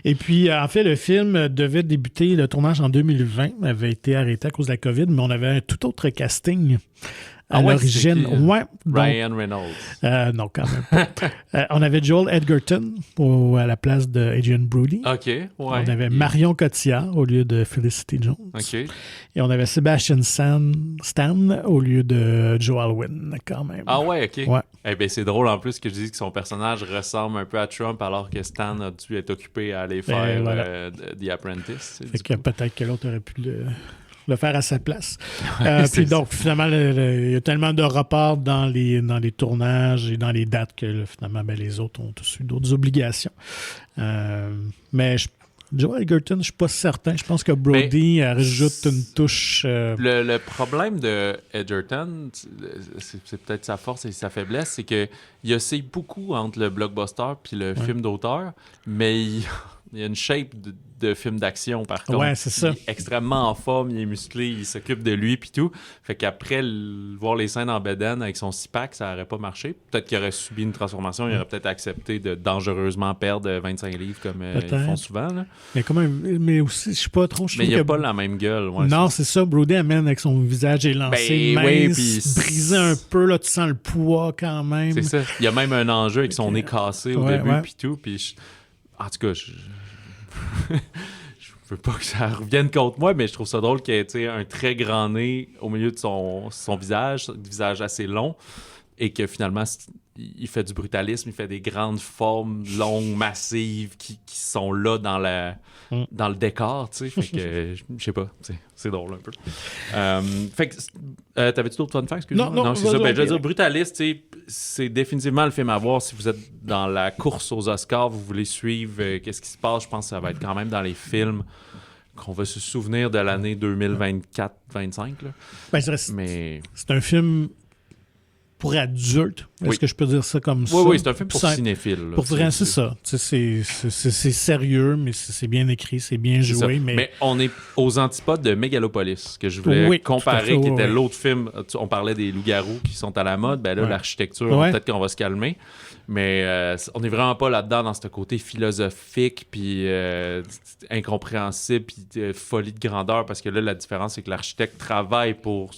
Et puis, en fait, le film devait débuter, le tournage en 2020, avait été arrêté à cause de la COVID, mais on avait un tout autre casting. À l'origine. Ryan Reynolds. Non, quand même pas. On avait Joel Edgerton à la place de Adrien Brody. OK, ouais. On avait Marion Cotillard au lieu de Felicity Jones. OK. Et on avait Sebastian Stan au lieu de Joe Alwyn, quand même. Ah ouais, OK. Ouais. Eh bien, c'est drôle en plus que je dise que son personnage ressemble un peu à Trump alors que Stan a dû être occupé à aller faire The Apprentice. Fait que peut-être que l'autre aurait pu le faire à sa place. Puis donc, finalement, il y a tellement de reports dans les tournages et dans les dates que là, finalement, les autres ont tous eu d'autres obligations. Mais Joel Edgerton, je ne suis pas certain. Je pense que Brody rajoute une touche... Le problème de Edgerton, c'est peut-être sa force et sa faiblesse, c'est qu'il essaie beaucoup entre le blockbuster puis le film d'auteur, mais il y a une shape de film d'action, par contre. Ouais, c'est ça. Il est extrêmement en forme, il est musclé, il s'occupe de lui puis tout. Fait qu'après, voir les scènes en bedaine avec son 6-pack, ça n'aurait pas marché. Peut-être qu'il aurait subi une transformation, il aurait peut-être accepté de dangereusement perdre 25 livres comme ils font souvent. Là. Mais aussi, je sais pas trop... Mais il n'a pas la même gueule. Ouais, non, c'est ça. Brody amène avec son visage élancé, mince, brisé un peu, là, tu sens le poids quand même. C'est ça. Il y a même un enjeu avec son nez cassé au début puis tout. Puis en tout cas, je veux pas que ça revienne contre moi, mais je trouve ça drôle qu'il ait un très grand nez au milieu de son visage, un visage assez long, et que finalement, il fait du brutalisme, il fait des grandes formes longues, massives, qui sont là dans le décor, tu sais. Fait que, je sais pas, c'est drôle un peu. Fait que, t'avais-tu d'autres fun facts? Non, c'est ça. Je veux dire, Brutaliste, tu sais, c'est définitivement le film à voir si vous êtes dans la course aux Oscars, vous voulez suivre qu'est-ce qui se passe. Je pense que ça va être quand même dans les films qu'on va se souvenir de l'année 2024-25. Mais c'est un film pour adultes. Est-ce que je peux dire ça comme ça? Oui, c'est un film pour cinéphiles. Pour dire, c'est ça. C'est sérieux, mais c'est bien écrit, c'est bien joué. Mais on est aux antipodes de Megalopolis, que je voulais comparer, qui était l'autre film. On parlait des loups-garous qui sont à la mode. Ben là, l'architecture, peut-être qu'on va se calmer. Mais on n'est vraiment pas là-dedans dans ce côté philosophique, puis incompréhensible, puis folie de grandeur, parce que là, la différence, c'est que l'architecte travaille pour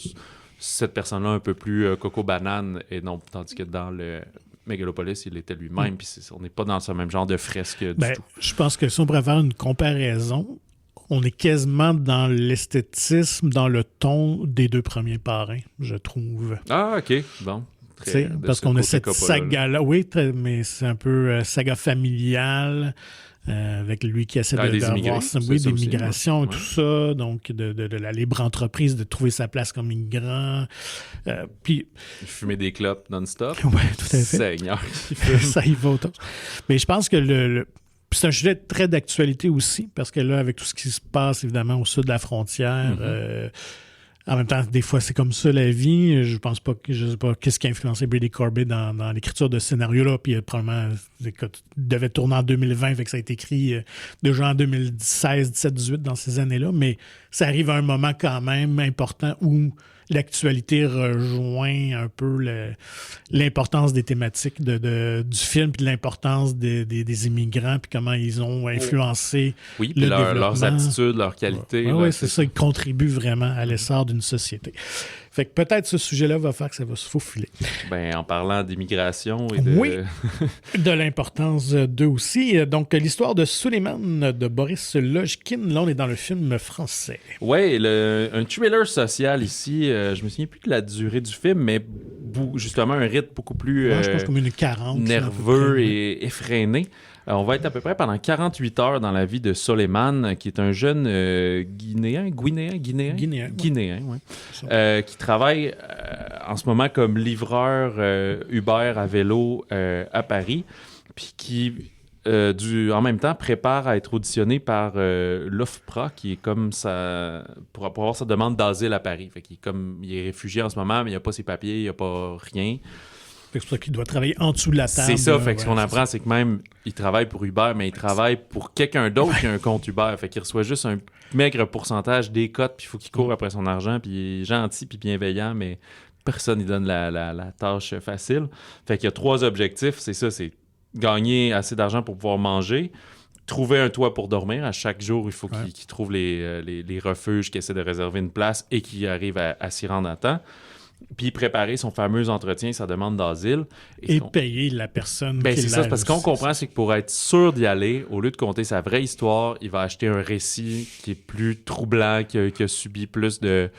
cette personne-là un peu plus coco-banane, et non, tandis que dans le Megalopolis, il était lui-même, puis on n'est pas dans ce même genre de fresque du tout. Je pense que si on pourrait faire une comparaison, on est quasiment dans l'esthétisme, dans le ton des 2 premiers Parrains, je trouve. Ah, OK. Bon. Parce qu'on a cette saga-là. Oui, mais c'est un peu saga familiale. Avec lui qui essaie des migrations et tout ça, donc de la libre entreprise, de trouver sa place comme migrant. Puis fumer des clopes non-stop. Oui, tout à fait. Seigneur. Ça y va autant. Mais je pense que c'est un sujet très d'actualité aussi, parce que là, avec tout ce qui se passe, évidemment, au sud de la frontière, en même temps, des fois, c'est comme ça la vie. Je sais pas qu'est-ce qui a influencé Brady Corbett dans l'écriture de ce scénario-là. Puis probablement, il devait tourner en 2020, fait que ça a été écrit déjà en 2016, 17, 18, dans ces années-là. Mais ça arrive à un moment quand même important où l'actualité rejoint un peu l'importance des thématiques du film, puis l'importance des immigrants, puis comment ils ont influencé le développement. Leurs aptitudes, leurs qualités. Oui, c'est ça, ils contribuent vraiment à l'essor d'une société. Fait que peut-être ce sujet-là va faire que ça va se faufiler. Ben, en parlant d'immigration et Oui, de l'importance d'eux aussi. Donc, l'histoire de Suleiman de Boris Lojkin, là, on est dans le film français. Oui, un thriller social ici. Je me souviens plus de la durée du film, mais justement un rythme beaucoup plus je pense comme une 40, nerveux et effréné. On va être à peu près pendant 48 heures dans la vie de Suleiman, qui est un jeune Guinéen, qui travaille en ce moment comme livreur Uber à vélo à Paris, puis qui, en même temps, prépare à être auditionné par l'OFPRA, qui est comme pour avoir sa demande d'asile à Paris. Fait il est réfugié en ce moment, mais il n'a pas ses papiers, il n'a pas rien. C'est pour ça qu'il doit travailler en dessous de la table. C'est ça, fait que ce qu'on apprend, c'est que même, il travaille pour Uber, mais il travaille pour quelqu'un d'autre qui a un compte Uber. Fait qu'il reçoit juste un maigre pourcentage des cotes, puis il faut qu'il court après son argent, puis il est gentil, puis bienveillant, mais personne ne lui donne la tâche facile. Fait qu'il y a 3 objectifs, c'est ça, c'est gagner assez d'argent pour pouvoir manger, trouver un toit pour dormir. À chaque jour, il faut qu'il trouve les refuges, qu'il essaie de réserver une place et qu'il arrive à s'y rendre à temps. Puis préparer son fameux entretien, sa demande d'asile. Et payer la personne qui c'est ça, parce qu'on comprend, c'est que pour être sûr d'y aller, au lieu de compter sa vraie histoire, il va acheter un récit qui est plus troublant, qui a subi plus de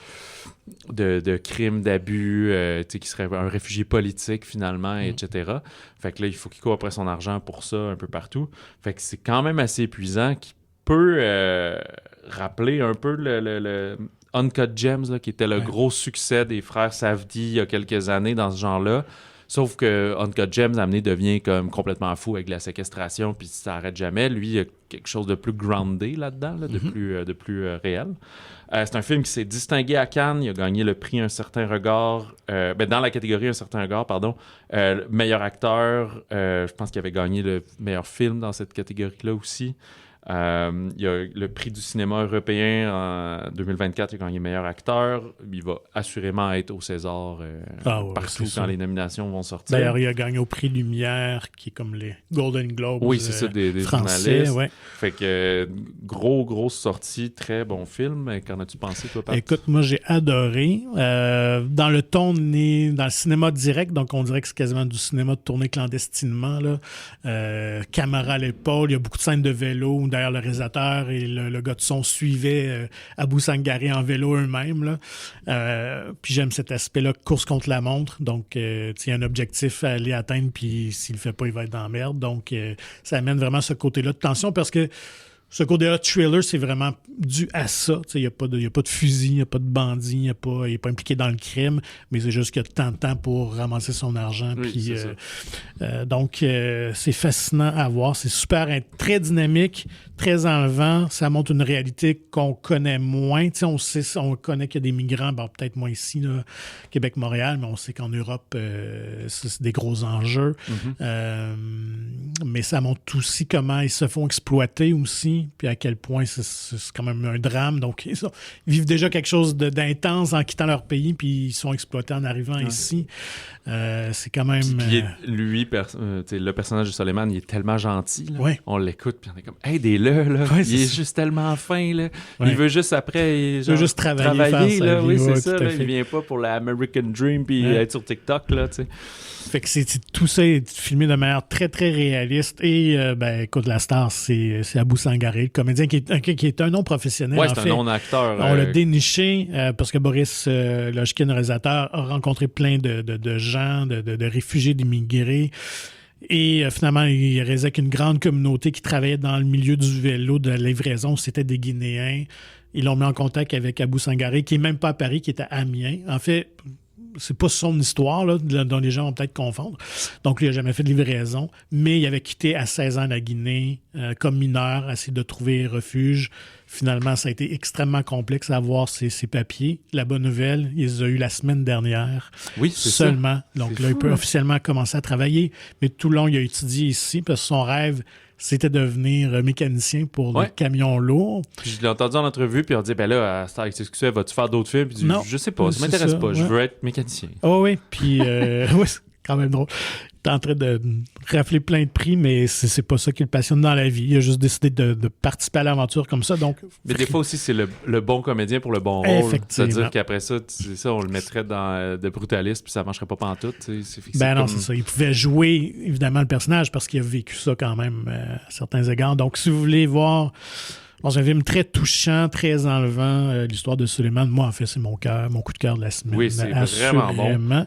crimes, d'abus, qui serait un réfugié politique finalement, etc. Fait que là, il faut qu'il court après son argent pour ça un peu partout. Fait que c'est quand même assez épuisant, qui peut rappeler un peu le Uncut Gems, là, qui était le gros succès des frères Safdie il y a quelques années dans ce genre-là. Sauf que Uncut Gems, devient comme complètement fou avec la séquestration, puis ça n'arrête jamais. Lui, il y a quelque chose de plus groundé là-dedans, de plus réel. C'est un film qui s'est distingué à Cannes. Il a gagné le prix Un certain regard, dans la catégorie Un certain regard, pardon. Meilleur acteur, je pense qu'il avait gagné le meilleur film dans cette catégorie-là aussi. Il y a le prix du cinéma européen en 2024, il a gagné meilleur acteur. Il va assurément être au César partout quand les nominations vont sortir. D'ailleurs, il a gagné au prix Lumière, qui est comme les Golden Globes c'est ça, des français. Journalistes. Fait que grosse sortie, très bon film. Qu'en as-tu pensé, toi, Pat? Écoute, moi, j'ai adoré. Dans le ton, on est dans le cinéma direct, donc on dirait que c'est quasiment du cinéma tourné clandestinement, là. Caméra à l'épaule, il y a beaucoup de scènes de vélo. D'ailleurs, le réalisateur et le gars de son suivaient Abou Sangari en vélo eux-mêmes. Puis j'aime cet aspect-là, course contre la montre. Donc, il y a un objectif à aller atteindre, puis s'il le fait pas, il va être dans la merde. Donc, ça amène vraiment ce côté-là de tension, parce que ce côté-là de thriller, c'est vraiment dû à ça. Il n'y a pas de fusil, il n'y a pas de bandit, il n'est pas impliqué dans le crime, mais c'est juste qu'il y a tant de temps pour ramasser son argent. Oui, donc, c'est fascinant à voir. C'est super, très dynamique, très enlevant. Ça montre une réalité qu'on connaît moins. On connaît qu'il y a des migrants, peut-être moins ici, là, Québec, Montréal, mais on sait qu'en Europe, c'est des gros enjeux. Mais ça montre aussi comment ils se font exploiter aussi, puis à quel point c'est quand même un drame. Donc, ils vivent déjà quelque chose d'intense en quittant leur pays, puis ils sont exploités en arrivant ici. C'est quand même... Puis lui, le personnage de Suleiman, il est tellement gentil. Là. On l'écoute, puis on est comme « Aidez-le, là. Il est juste tellement fin. Là. Il veut juste après... Il veut juste travailler là. Vie, oui, c'est ça. Là. Il vient pas pour l'American Dream, puis être sur TikTok. Là, fait que tout ça est filmé de manière très, très réaliste. journaliste. Et, écoute, la star, c'est Abou Sangaré, le comédien qui est un nom professionnel. Oui, c'est un non-acteur. On l'a déniché parce que Boris Lojkin, le réalisateur, a rencontré plein de gens, de réfugiés, d'immigrés. Et finalement, il réalisait qu'une grande communauté qui travaillait dans le milieu du vélo, de la livraison, c'était des Guinéens. Ils l'ont mis en contact avec Abou Sangaré, qui n'est même pas à Paris, qui est à Amiens. En fait, c'est pas son histoire, là, dont les gens vont peut-être confondre. Donc, il n'a jamais fait de livraison, mais il avait quitté à 16 ans la Guinée comme mineur, essayer de trouver refuge. Finalement, ça a été extrêmement complexe à avoir ses papiers. La bonne nouvelle, il les a eu la semaine dernière. Oui, c'est seulement. Ça. Donc c'est là, fou, il peut officiellement commencer à travailler. Mais tout le long, il a étudié ici parce que son rêve, c'était de devenir mécanicien pour les camions lourds. Puis je l'ai entendu en entrevue, puis on dit, ben là, à Star XQC, vas-tu faire d'autres films? Puis il dit, non, je sais pas, ça m'intéresse pas, je veux être mécanicien. Oh oui, puis oui, c'est quand même drôle. Il est en train de rafler plein de prix, mais c'est pas ça qui le passionne dans la vie. Il a juste décidé de participer à l'aventure comme ça. Donc, mais des fois aussi, c'est le bon comédien pour le bon rôle. C'est-à-dire qu'après ça, on le mettrait dans de brutaliste, puis ça marcherait pas pantoute. Non, c'est ça. Il pouvait jouer, évidemment, le personnage parce qu'il a vécu ça quand même à certains égards. Donc, si vous voulez voir dans un film très touchant, très enlevant, l'histoire de Suleiman, moi, en fait, c'est mon coup de cœur de la semaine. Oui, c'est vraiment bon.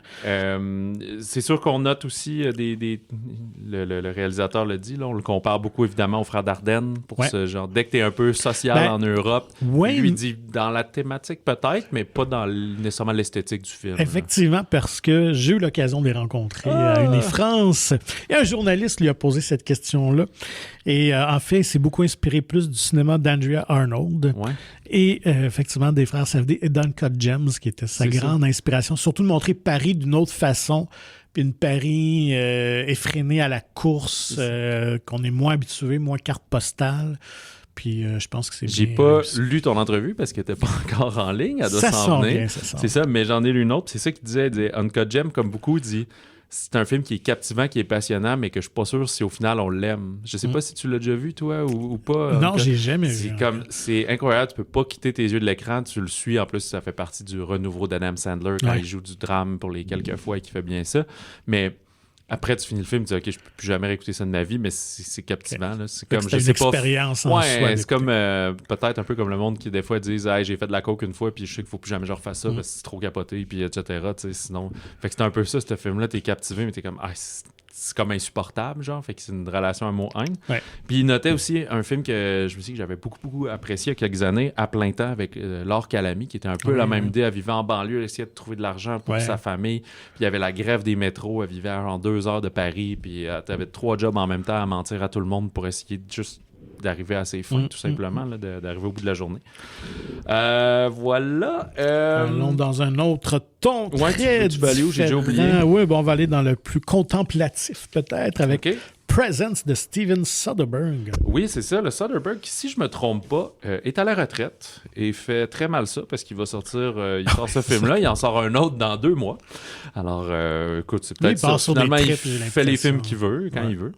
C'est sûr qu'on note aussi, le réalisateur le dit, là, on le compare beaucoup, évidemment, au frère Dardenne, pour ce genre, dès que tu es un peu social en Europe, lui dit dans la thématique peut-être, mais pas dans nécessairement l'esthétique du film. Effectivement, parce que j'ai eu l'occasion de les rencontrer à Unifrance. Et un journaliste lui a posé cette question-là. Et en fait, c'est beaucoup inspiré plus du cinéma d'Andrea Arnold. Ouais. Et effectivement, des frères Safdie et d'Uncut Gems, qui était sa grande inspiration. Surtout de montrer Paris d'une autre façon. Puis une Paris effrénée à la course, qu'on est moins habitué, moins carte postale. Puis je pense que c'est bien. J'ai pas lu ton entrevue parce qu'elle n'était pas encore en ligne. Elle doit s'en venir. C'est ça, mais j'en ai lu une autre. C'est ça qu'il disait. Uncut Gem, comme beaucoup, dit c'est un film qui est captivant, qui est passionnant, mais que je suis pas sûr si au final on l'aime. Je sais pas si tu l'as déjà vu, toi, ou pas. Non, j'ai jamais vu. C'est incroyable. Tu peux pas quitter tes yeux de l'écran. Tu le suis. En plus, ça fait partie du renouveau d'Adam Sandler quand il joue du drame pour les quelques fois et qu'il fait bien ça. Mais après, tu finis le film, tu dis, OK, je peux plus jamais réécouter ça de ma vie, mais c'est captivant. Là. C'est comme, je sais pas. Expérience en soi. C'est comme, peut-être un peu comme le monde qui, des fois, disent, hey, j'ai fait de la coke une fois, puis je sais qu'il faut plus jamais que je refasse ça, parce que c'est trop capoté, puis etc. Sinon, fait que c'est un peu ça, ce film-là, t'es captivé, mais t'es comme, c'est comme insupportable, genre. Fait que c'est une relation amour-haine. Ouais. Puis il notait aussi un film que je me suis dit que j'avais beaucoup apprécié il y a quelques années, À plein temps, avec Laure Calamy, qui était un peu la même idée. Elle vivait en banlieue, elle essayait de trouver de l'argent pour sa famille. Puis il y avait la grève des métros, elle vivait en 2 heures de Paris, puis t'avais 3 jobs en même temps à mentir à tout le monde pour essayer juste d'arriver à ses fins, tout simplement, là, d'arriver au bout de la journée. Voilà. Allons dans un autre ton très tu vas aller où? J'ai déjà oublié. Oui, on va aller dans le plus contemplatif, peut-être, avec Presence de Steven Soderbergh. Oui, c'est ça. Le Soderbergh, qui, si je me trompe pas, est à la retraite et fait très mal ça parce qu'il va sortir... il sort ce film-là, il en sort un autre dans 2 mois. Alors, écoute, c'est peut-être ça. Finalement, il fait les films qu'il veut, quand il veut.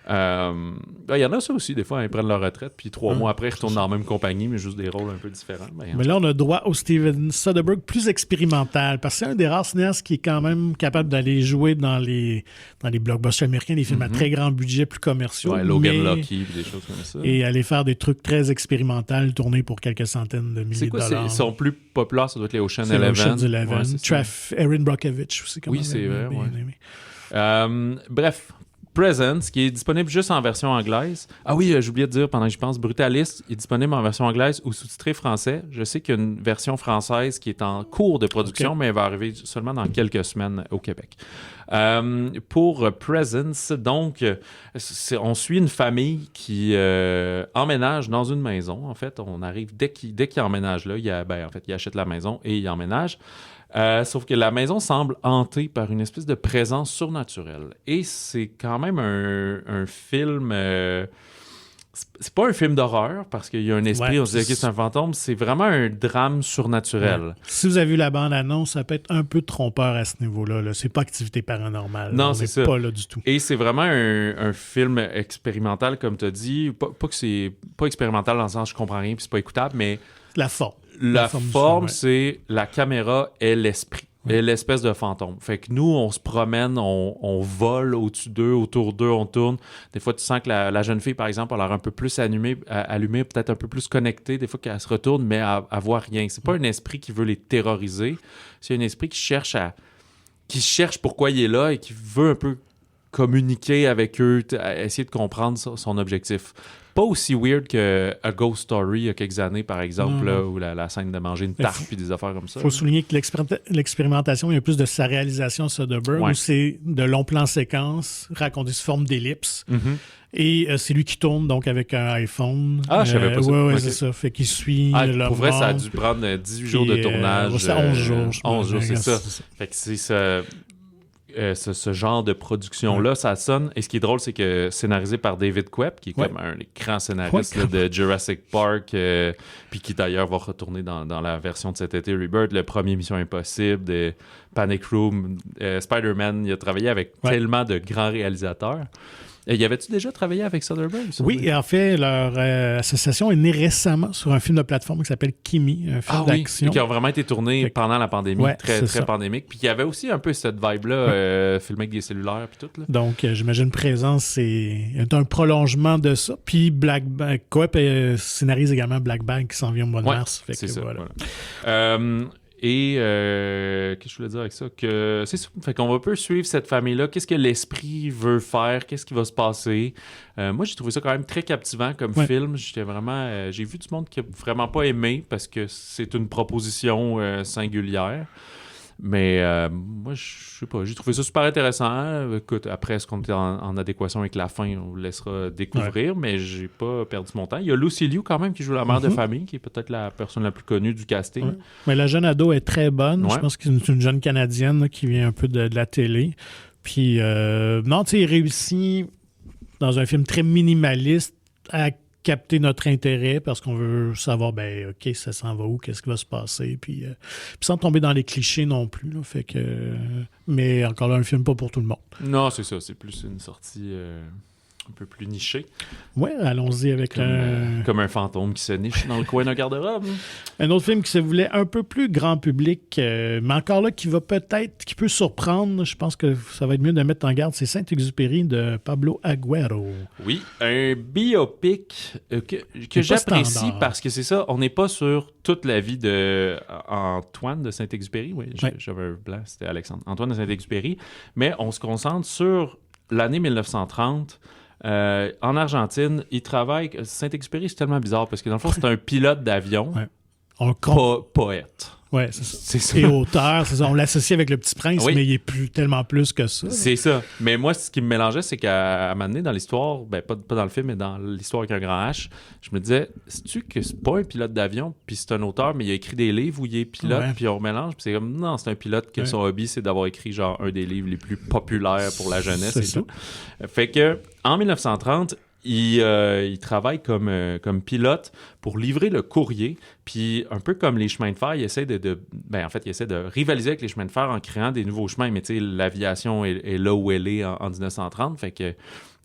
Il y en a ça aussi, des fois, ils prennent leur retraite, puis 3 mois après, ils retournent dans la même compagnie, mais juste des rôles un peu différents. Mais là, on a droit au Steven Soderbergh plus expérimental, parce que c'est un des rares cinéastes qui est quand même capable d'aller jouer dans les blockbusters américains, des films à très grand budget, plus commerciaux. Ouais, Logan Lucky, des choses comme ça. Et aller faire des trucs très expérimentaux, tournés pour quelques centaines de milliers de dollars. Ils sont plus populaires, ça doit être les Ocean's Eleven. Erin Brockovich aussi. Oui, c'est vrai. Bref. Presence, qui est disponible juste en version anglaise. Ah oui, j'ai oublié de dire pendant que je pense, Brutalist est disponible en version anglaise ou sous-titré français. Je sais qu'il y a une version française qui est en cours de production, mais elle va arriver seulement dans quelques semaines au Québec. Pour Presence, donc, on suit une famille qui emménage dans une maison. En fait, on arrive dès qu'il emménage là, il achète la maison et il emménage. Sauf que la maison semble hantée par une espèce de présence surnaturelle. Et c'est quand même un film... c'est pas un film d'horreur, parce qu'il y a un esprit, on se dit, OK, c'est un fantôme. C'est vraiment un drame surnaturel. Ouais. Si vous avez vu la bande-annonce, ça peut être un peu trompeur à ce niveau-là. Là. C'est pas activité paranormale. Non, c'est ça. Pas là du tout. Et c'est vraiment un film expérimental, comme tu as dit. Pas que c'est pas expérimental dans le sens je comprends rien puis c'est pas écoutable, mais... La forme. La forme, c'est la caméra et l'esprit. et l'espèce de fantôme. Fait que nous, on se promène, on vole au-dessus d'eux, autour d'eux, on tourne. Des fois, tu sens que la jeune fille, par exemple, a l'air un peu plus allumée, peut-être un peu plus connectée. Des fois qu'elle se retourne, mais elle voit rien. C'est pas un esprit qui veut les terroriser. C'est un esprit qui cherche pourquoi il est là et qui veut un peu communiquer avec eux, essayer de comprendre son objectif. Pas aussi weird que A Ghost Story il y a quelques années, par exemple, là, où la scène de manger une tarte puis des affaires comme ça. Il faut souligner que l'expérimentation, il y a plus de sa réalisation à Soderbergh, où c'est de longs plans séquences racontés sous forme d'ellipse. Et c'est lui qui tourne donc avec un iPhone. Ah, je savais pas ça. Oui, c'est ça. Fait qu'il suit le pour vrai, monde. ça a dû prendre 18 jours de tournage. C'est 11 jours. 11 jours, c'est ça. Fait que c'est ce genre de production-là, ça sonne. Et ce qui est drôle, c'est que scénarisé par David Koepp, qui est comme un des grands scénaristes de Jurassic Park, puis qui d'ailleurs va retourner dans la version de cet été, Rebirth, le premier Mission Impossible, de Panic Room, Spider-Man. Il a travaillé avec tellement de grands réalisateurs. Et y avait-tu déjà travaillé avec Soderbergh? Oui, et en fait, leur association est née récemment sur un film de plateforme qui s'appelle Kimi, un film d'action. Qui a vraiment été tourné pendant la pandémie, très pandémique. Puis il y avait aussi un peu cette vibe-là, filmé avec des cellulaires puis tout. Là. Donc, j'imagine Présence, c'est un prolongement de ça. Puis Coop scénarise également Black Bag qui s'en vient au mois de mars. Fait c'est que, ça. Voilà. Et qu'est-ce que je voulais dire avec ça? Que c'est ça. Fait qu'on va un peu suivre cette famille-là. Qu'est-ce que l'esprit veut faire? Qu'est-ce qui va se passer? Moi, j'ai trouvé ça quand même très captivant comme film. J'étais vraiment... j'ai vu du monde qui a vraiment pas aimé parce que c'est une proposition singulière. Mais moi, je sais pas, j'ai trouvé ça super intéressant. Écoute, après, est-ce qu'on est en adéquation avec la fin? On vous laissera découvrir, mais j'ai pas perdu mon temps. Il y a Lucy Liu quand même qui joue la mère de famille, qui est peut-être la personne la plus connue du casting. Ouais. Mais la jeune ado est très bonne. Je pense que c'est une jeune Canadienne là, qui vient un peu de la télé. Puis, non, tu sais, il réussit dans un film très minimaliste à capter notre intérêt parce qu'on veut savoir, OK, ça s'en va où, qu'est-ce qui va se passer, puis sans tomber dans les clichés non plus. Là, fait que, mais encore là, un film pas pour tout le monde. Non, c'est ça. C'est plus une sortie un peu plus nichée. Oui, allons-y avec comme un fantôme qui se niche dans le coin d'un garde-robe. Un autre film qui se voulait un peu plus grand public, mais encore là, qui peut surprendre. Je pense que ça va être mieux de mettre en garde. C'est Saint-Exupéry de Pablo Agüero. Oui, un biopic que j'apprécie parce que c'est ça, on n'est pas sur toute la vie de Antoine de Saint-Exupéry. Oui, j'avais un blanc, c'était Alexandre. Antoine de Saint-Exupéry. Mais on se concentre sur l'année 1930. En Argentine, il travaille... Saint-Exupéry, c'est tellement bizarre parce que dans le fond, c'est un pilote d'avion, poète. Oui, c'est ça. Et auteur, c'est ça. On l'associe avec Le Petit Prince, mais il est tellement plus que ça. C'est ça. Mais moi, ce qui me mélangeait, c'est qu'à un moment donné, dans l'histoire, pas dans le film, mais dans l'histoire avec un grand H, je me disais, sais-tu que c'est pas un pilote d'avion, puis c'est un auteur, mais il a écrit des livres où il est pilote, puis on mélange, puis c'est comme, non, c'est un pilote que son hobby, c'est d'avoir écrit genre un des livres les plus populaires pour la jeunesse et tout. Fait que, en 1930, il travaille comme pilote pour livrer le courrier. Puis, un peu comme les chemins de fer, il essaie il essaie de rivaliser avec les chemins de fer en créant des nouveaux chemins. Mais tu sais, l'aviation est là où elle est en 1930. Fait que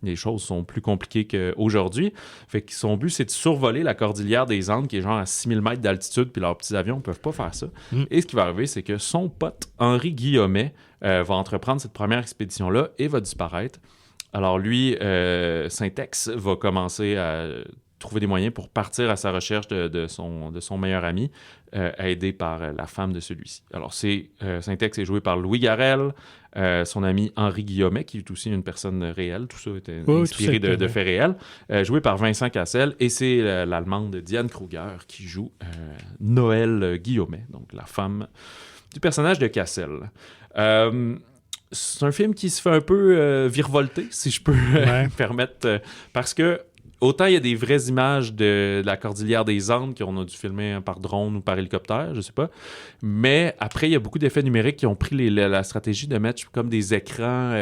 les choses sont plus compliquées qu'aujourd'hui. Fait que son but, c'est de survoler la cordillère des Andes, qui est genre à 6000 mètres d'altitude, puis leurs petits avions ne peuvent pas faire ça. Et ce qui va arriver, c'est que son pote, Henri Guillaumet, va entreprendre cette première expédition-là et va disparaître. Alors lui, Syntex va commencer à trouver des moyens pour partir à sa recherche de son meilleur ami, aidé par la femme de celui-ci. Alors Syntex est joué par Louis Garrel, son ami Henri Guillaumet, qui est aussi une personne réelle. Tout ça était inspiré de faits réels. Joué par Vincent Cassel, et c'est l'Allemande Diane Kruger qui joue Noël Guillaumet, donc la femme du personnage de Cassel. C'est un film qui se fait un peu virevolter, si je peux me permettre, parce que autant il y a des vraies images de la cordillère des Andes qu'on a dû filmer par drone ou par hélicoptère, je sais pas, mais après il y a beaucoup d'effets numériques qui ont pris la stratégie de mettre comme des écrans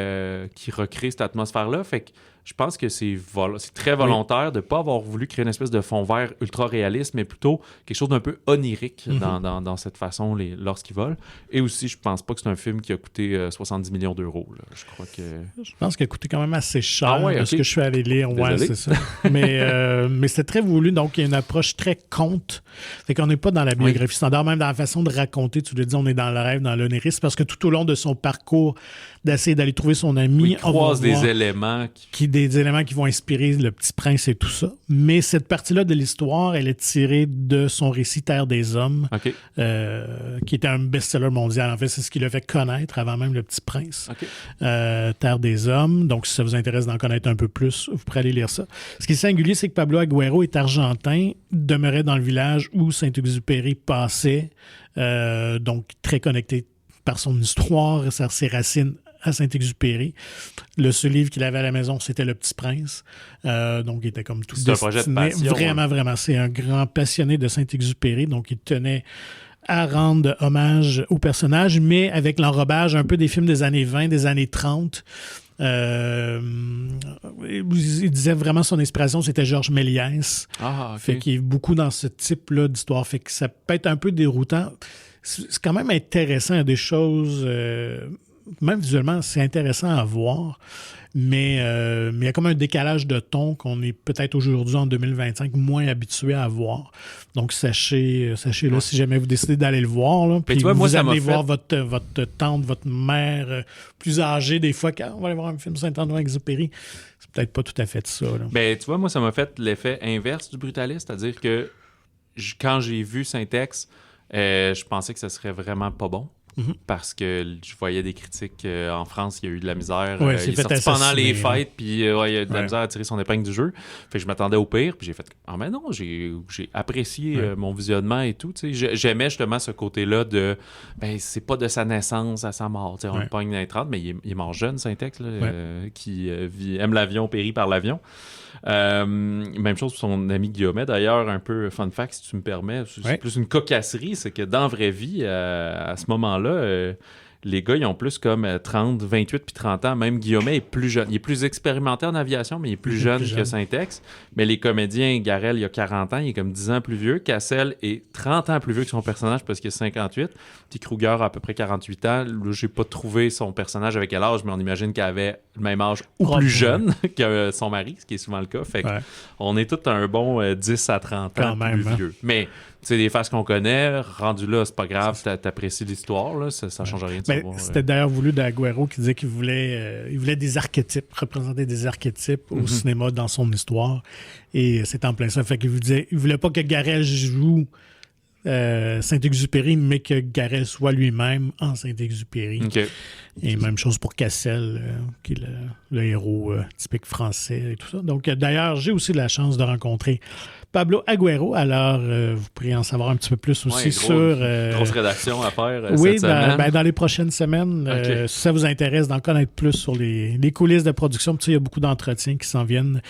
qui recréent cette atmosphère-là, fait que je pense que c'est très volontaire de ne pas avoir voulu créer une espèce de fond vert ultra réaliste, mais plutôt quelque chose d'un peu onirique dans cette façon lorsqu'il vole. Et aussi, je pense pas que c'est un film qui a coûté 70 millions d'euros. Là. Je crois que... Je pense qu'il a coûté quand même assez cher. Ah ouais, parce que je suis allé lire. Ouais, c'est ça. mais c'est très voulu. Donc, il y a une approche très conte. Fait qu'on n'est pas dans la biographie standard, même dans la façon de raconter. Tu le dis, on est dans le rêve, dans l'onirisme, parce que tout au long de son parcours, d'essayer d'aller trouver son ami, il croise des éléments des éléments qui vont inspirer Le Petit Prince et tout ça. Mais cette partie-là de l'histoire, elle est tirée de son récit Terre des Hommes, qui était un best-seller mondial. En fait, c'est ce qui l'a fait connaître avant même Le Petit Prince. Terre des Hommes. Donc, si ça vous intéresse d'en connaître un peu plus, vous pourrez aller lire ça. Ce qui est singulier, c'est que Pablo Agüero est argentin, demeurait dans le village où Saint-Exupéry passait, donc très connecté par son histoire, ses racines à Saint-Exupéry. Le seul livre qu'il avait à la maison, c'était Le Petit Prince. Donc, il était comme tout destiné. C'est un projet de passion. Vraiment. C'est un grand passionné de Saint-Exupéry. Donc, il tenait à rendre hommage au personnage, mais avec l'enrobage un peu des films des années 20, des années 30. Il disait vraiment son inspiration, c'était Georges Méliès. Fait qu'il est beaucoup dans ce type-là d'histoire. Fait que ça peut être un peu déroutant. C'est quand même intéressant. Il y a des choses... même visuellement, c'est intéressant à voir, mais il y a comme un décalage de ton qu'on est peut-être aujourd'hui, en 2025, moins habitué à voir. Donc, sachez-le, si jamais vous décidez d'aller le voir, là, puis vous allez voir votre tante, votre mère plus âgée, des fois, quand on va aller voir un film Saint-Exupéry, c'est peut-être pas tout à fait ça. Là. Ben, tu vois, moi, ça m'a fait l'effet inverse du brutaliste, c'est-à-dire que quand j'ai vu Saint-Ex, je pensais que ça serait vraiment pas bon. Parce que je voyais des critiques en France, il y a eu de la misère. Il est sorti pendant les fêtes, puis il y a eu de la misère à tirer son épingle du jeu. Fait que je m'attendais au pire, puis j'ai fait « Ah, mais non, j'ai apprécié mon visionnement et tout. » J'aimais justement ce côté-là de « Ben, c'est pas de sa naissance à sa mort. On le pogne dans les 30, mais il est mort jeune, Saint-Ex, qui aime l'avion, périt par l'avion. » Même chose pour son ami Guillaumet. D'ailleurs, un peu fun fact, si tu me permets, c'est plus une cocasserie, c'est que dans la vraie vie, à ce moment-là, les gars, ils ont plus comme 30, 28 puis 30 ans. Même Guillaumet est plus jeune. Il est plus expérimenté en aviation, mais il est plus jeune que Saint-Ex. Mais les comédiens, Garrel, il a 40 ans, il est comme 10 ans plus vieux. Cassel est 30 ans plus vieux que son personnage parce qu'il a 58. Puis Kruger a à peu près 48 ans. Là, j'ai pas trouvé son personnage avec quel âge, mais on imagine qu'elle avait le même âge ou plus jeune que son mari, ce qui est souvent le cas. Fait qu'on est tous un bon 10 à 30 ans plus vieux. Mais c'est des faces qu'on connaît, rendu là, c'est pas grave, t'apprécies l'histoire, là, ça change rien de savoir. C'était d'ailleurs voulu d'Agüero qui disait qu'il voulait des archétypes, représenter des archétypes au cinéma dans son histoire. Et c'est en plein ça. Fait qu'il voulait pas que Garrel joue Saint-Exupéry, mais que Garrel soit lui-même en Saint-Exupéry. Et même chose pour Cassel, qui est le héros typique français et tout ça. Donc, d'ailleurs, j'ai aussi la chance de rencontrer Pablo Agüero. Alors, vous pourrez en savoir un petit peu plus aussi sur... grosse rédaction à faire cette semaine. Dans les prochaines semaines, si ça vous intéresse d'en connaître plus sur les coulisses de production, il y a beaucoup d'entretiens qui s'en viennent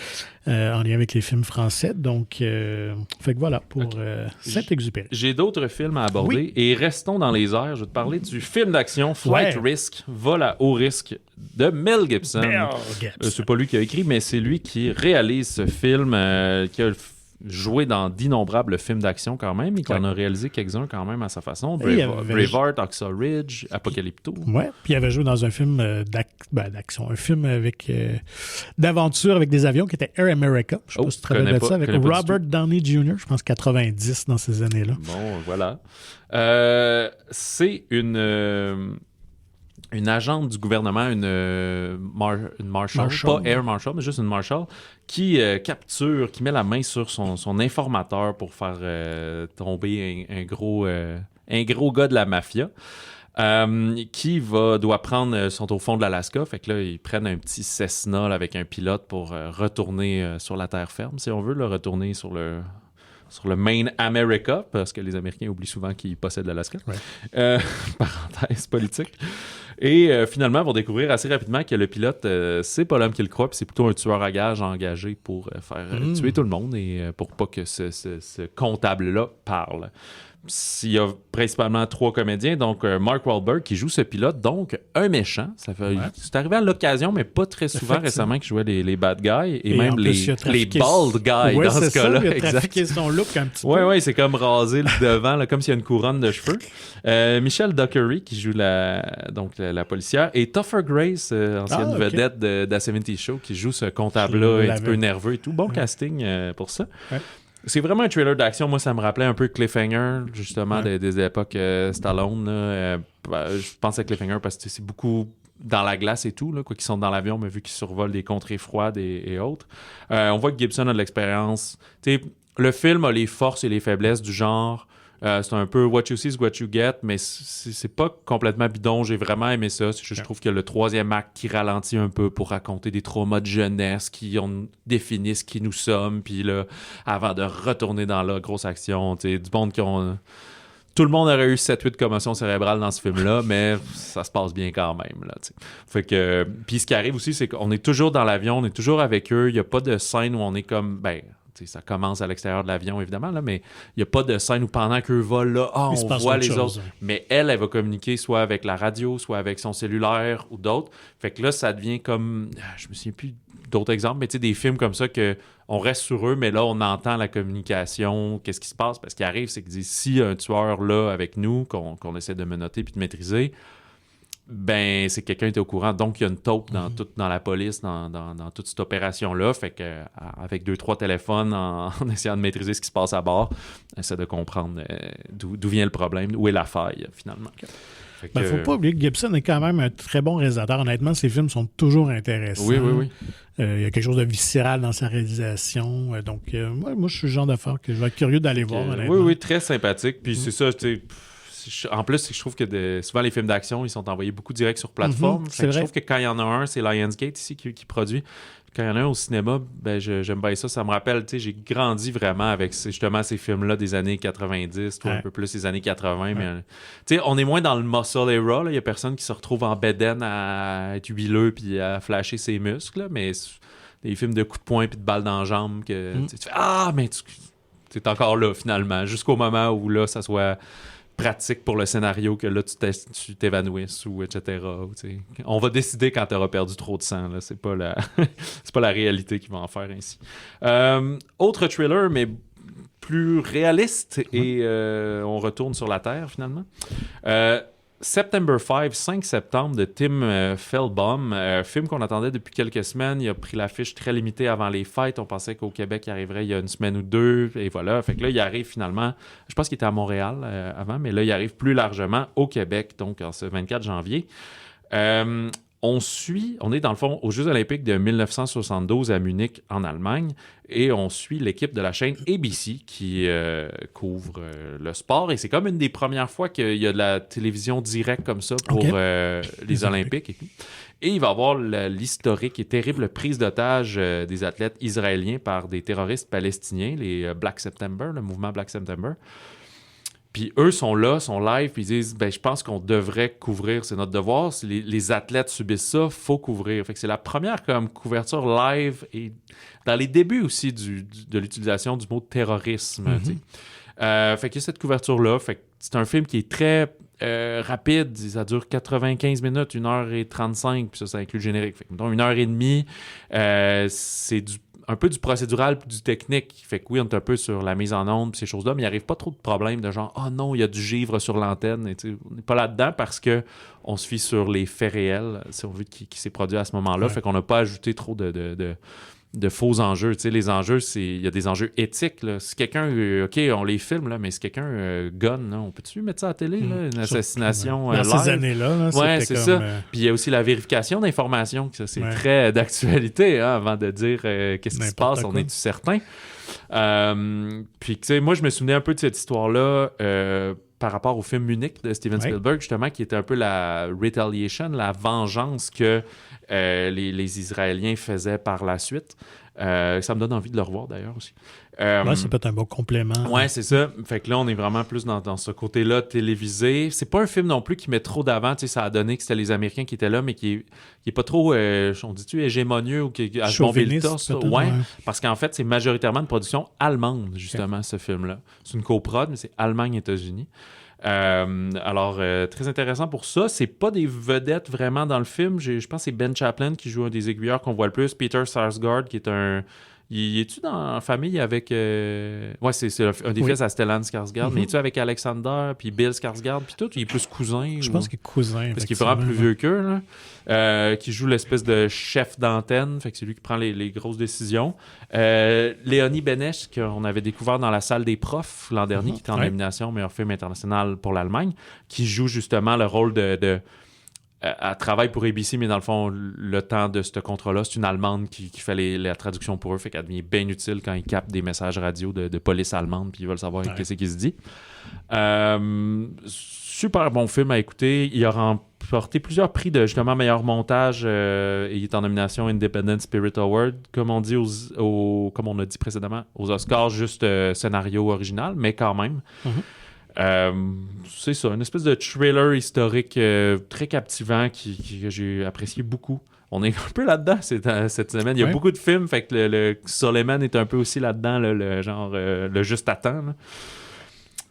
en lien avec les films français. Donc, fait que voilà, pour Saint-Exupéry. J'ai d'autres films à aborder. Et restons dans les airs. Je vais te parler du film d'action Flight Risk, Vol à haut risque, de Mel Gibson. C'est pas lui qui a écrit, mais c'est lui qui réalise ce film, qui a joué dans d'innombrables films d'action quand même, et qui en a réalisé quelques-uns quand même à sa façon. Braveheart, Hacksaw Ridge, Apocalypto. Ouais, puis il avait joué dans un film d'action, un film avec d'aventure avec des avions qui était Air America. Je sais pas si tu te rappelles de ça, avec Robert Downey Jr., je pense 90 dans ces années-là. Bon, voilà. C'est une agente du gouvernement, une Marshal, pas Air Marshal, mais juste une Marshal, qui capture, qui met la main sur son informateur pour faire tomber un gros gars de la mafia, qui doit prendre, sont au fond de l'Alaska, fait que là, ils prennent un petit Cessna là, avec un pilote pour retourner sur la terre ferme, si on veut, là, retourner sur le Main America, parce que les Américains oublient souvent qu'ils possèdent l'Alaska. Parenthèse politique. Et finalement, ils vont découvrir assez rapidement que le pilote, c'est pas l'homme qui le croit, puis c'est plutôt un tueur à gages engagé pour faire tuer tout le monde et pour pas que ce comptable-là parle. Il y a principalement 3 comédiens. Donc, Mark Wahlberg qui joue ce pilote, donc un méchant. C'est arrivé à l'occasion, mais pas très souvent récemment, qui jouait les bad guys et même les bald guys dans ce cas-là. Il a trafiqué son look un petit peu. Oui, c'est comme rasé le devant, là, comme s'il y a une couronne de cheveux. Michelle Dockery qui joue la policière et Topher Grace, ancienne vedette de la 70 Show, qui joue ce comptable-là un petit peu nerveux et tout. Bon casting pour ça. Ouais. C'est vraiment un trailer d'action. Moi, ça me rappelait un peu Cliffhanger, justement, des époques Stallone. Je pense à Cliffhanger parce que c'est beaucoup dans la glace et tout, là, quoi qu'ils sont dans l'avion, mais vu qu'ils survolent des contrées froides et autres. On voit que Gibson a de l'expérience. T'sais, le film a les forces et les faiblesses du genre. C'est un peu what you see is what you get, mais c'est pas complètement bidon. J'ai vraiment aimé ça. Je trouve que le 3e acte qui ralentit un peu pour raconter des traumas de jeunesse qui définissent qui nous sommes, puis là, avant de retourner dans la grosse action, du monde qui ont... Tout le monde aurait eu 7-8 commotions cérébrales dans ce film-là, mais ça se passe bien quand même. Là, fait que... Puis ce qui arrive aussi, c'est qu'on est toujours dans l'avion, on est toujours avec eux. Il n'y a pas de scène où on est comme... ça commence à l'extérieur de l'avion, évidemment, là, mais il n'y a pas de scène où pendant qu'eux volent, là, on voit les autres. Mais elle va communiquer soit avec la radio, soit avec son cellulaire ou d'autres. Fait que là, ça devient comme... Je me souviens plus d'autres exemples, mais des films comme ça qu'on reste sur eux, mais là, on entend la communication, qu'est-ce qui se passe. Parce qu'il arrive, c'est que si un tueur là avec nous, qu'on essaie de menotter puis de maîtriser, ben c'est quelqu'un qui était au courant, donc il y a une taupe dans la police, dans toute cette opération-là, fait que avec 2-3 téléphones en essayant de maîtriser ce qui se passe à bord, essaie de comprendre d'où vient le problème, où est la faille finalement. Il ne faut pas oublier que Gibson est quand même un très bon réalisateur. Honnêtement, ses films sont toujours intéressants. Oui. Il y a quelque chose de viscéral dans sa réalisation. Donc, moi, je suis le genre d'affaire que je vais être curieux d'aller voir. Oui, très sympathique. Puis c'est ça, tu sais. En plus, je trouve que souvent les films d'action, ils sont envoyés beaucoup direct sur plateforme. Je trouve que quand il y en a un, c'est Lionsgate ici qui produit. Quand il y en a un au cinéma, ben j'aime bien ça. Ça me rappelle, tu sais, j'ai grandi vraiment avec justement ces films-là des années 90, un peu plus les années 80. Mais tu sais, on est moins dans le muscle era. Il y a personne qui se retrouve en bedaine à être huileux puis à flasher ses muscles. Là, mais des films de coups de poing puis de balles dans la jambe que tu fais « Ah, mais tu es encore là finalement. » Jusqu'au moment où là, ça soit... pratique pour le scénario que là tu t'évanouisses ou etc. On va décider quand tu auras perdu trop de sang. Là. C'est pas la réalité qui va en faire ainsi. Autre thriller, mais plus réaliste et on retourne sur la Terre finalement. September 5 septembre de Tim Feldbaum, film qu'on attendait depuis quelques semaines. Il a pris l'affiche très limitée avant les fêtes. On pensait qu'au Québec, il arriverait il y a une semaine ou deux. Et voilà. Fait que là, il arrive finalement, je pense qu'il était à Montréal avant, mais là, il arrive plus largement au Québec, donc en ce 24 janvier. On est dans le fond aux Jeux olympiques de 1972 à Munich, en Allemagne, et on suit l'équipe de la chaîne ABC qui couvre le sport. Et c'est comme une des premières fois qu'il y a de la télévision directe comme ça pour les Olympiques. Et il va y avoir l'historique et terrible prise d'otage des athlètes israéliens par des terroristes palestiniens, les Black September, le mouvement Black September. Puis eux sont là, sont live, puis ils disent je pense qu'on devrait couvrir, c'est notre devoir. Si les athlètes subissent ça, faut couvrir. Fait que c'est la première comme couverture live et dans les débuts aussi de l'utilisation du mot terrorisme. Fait qu'il y a cette couverture-là. Fait que c'est un film qui est très rapide. Ça dure 95 minutes, 1h35, puis ça inclut le générique. Fait que mettons 1h30, c'est un peu du procédural puis du technique. Fait que oui, on est un peu sur la mise en onde ces choses-là, mais il n'arrive pas trop de problèmes de genre « Ah non, il y a du givre sur l'antenne. » On n'est pas là-dedans parce qu'on se fie sur les faits réels, si on veut, qui s'est produit à ce moment-là. Fait qu'on n'a pas ajouté trop de faux enjeux. Les enjeux, il y a des enjeux éthiques. Là. Si quelqu'un, OK, on les filme, là, mais si quelqu'un gunne, on peut-tu mettre ça à la télé, là, une assassination live? Dans ces années-là, c'est comme, ça. Puis il y a aussi la vérification d'informations. Ça, c'est très d'actualité, avant de dire qu'est-ce qui se passe, on est-tu certain? Puis, tu sais, moi, je me souvenais un peu de cette histoire-là par rapport au film Munich de Steven Spielberg, justement, qui était un peu la retaliation, la vengeance que les Israéliens faisaient par la suite. Ça me donne envie de le revoir, d'ailleurs, aussi. Ouais, ça peut être un bon complément. Ouais, c'est ça. Fait que là, on est vraiment plus dans ce côté-là télévisé. C'est pas un film non plus qui met trop d'avant. Tu sais, ça a donné que c'était les Américains qui étaient là, mais qui est pas trop, on dit-tu, hégémonieux ou qui a bombé le torse. Ouais, parce qu'en fait, c'est majoritairement une production allemande, justement, ce film-là. C'est une coprod, mais c'est Allemagne-États-Unis. Alors, très intéressant pour ça. C'est pas des vedettes vraiment dans le film. Je pense que c'est Ben Chaplin qui joue un des aiguilleurs qu'on voit le plus. Peter Sarsgaard, qui est un... Es-tu dans famille avec... Ouais, c'est un des fils à Stellan Skarsgård, mais es-tu avec Alexander, puis Bill Skarsgård, puis tout? Il est plus cousin? Je pense qu'il est cousin. Parce qu'il est vraiment plus vieux qu'eux, là. Qui joue l'espèce de chef d'antenne, fait que c'est lui qui prend les grosses décisions. Léonie Benesch, qu'on avait découvert dans la salle des profs l'an dernier, qui était en nomination meilleur film international pour l'Allemagne, qui joue justement le rôle de elle travaille pour ABC, mais dans le fond, le temps de ce contrat-là, c'est une Allemande qui fait la traduction pour eux, fait qu'elle devient bien utile quand ils captent des messages radio de police allemande, puis ils veulent savoir qu'est-ce qui se dit. Super bon film à écouter. Il a remporté plusieurs prix de justement meilleur montage et il est en nomination Independent Spirit Award, comme on dit comme on a dit précédemment, aux Oscars, juste scénario original, mais quand même. C'est ça, une espèce de thriller historique très captivant que j'ai apprécié beaucoup. On est un peu là-dedans cette semaine. Il y a beaucoup de films, fait que le Soleiman est un peu aussi là-dedans, le genre le juste à temps.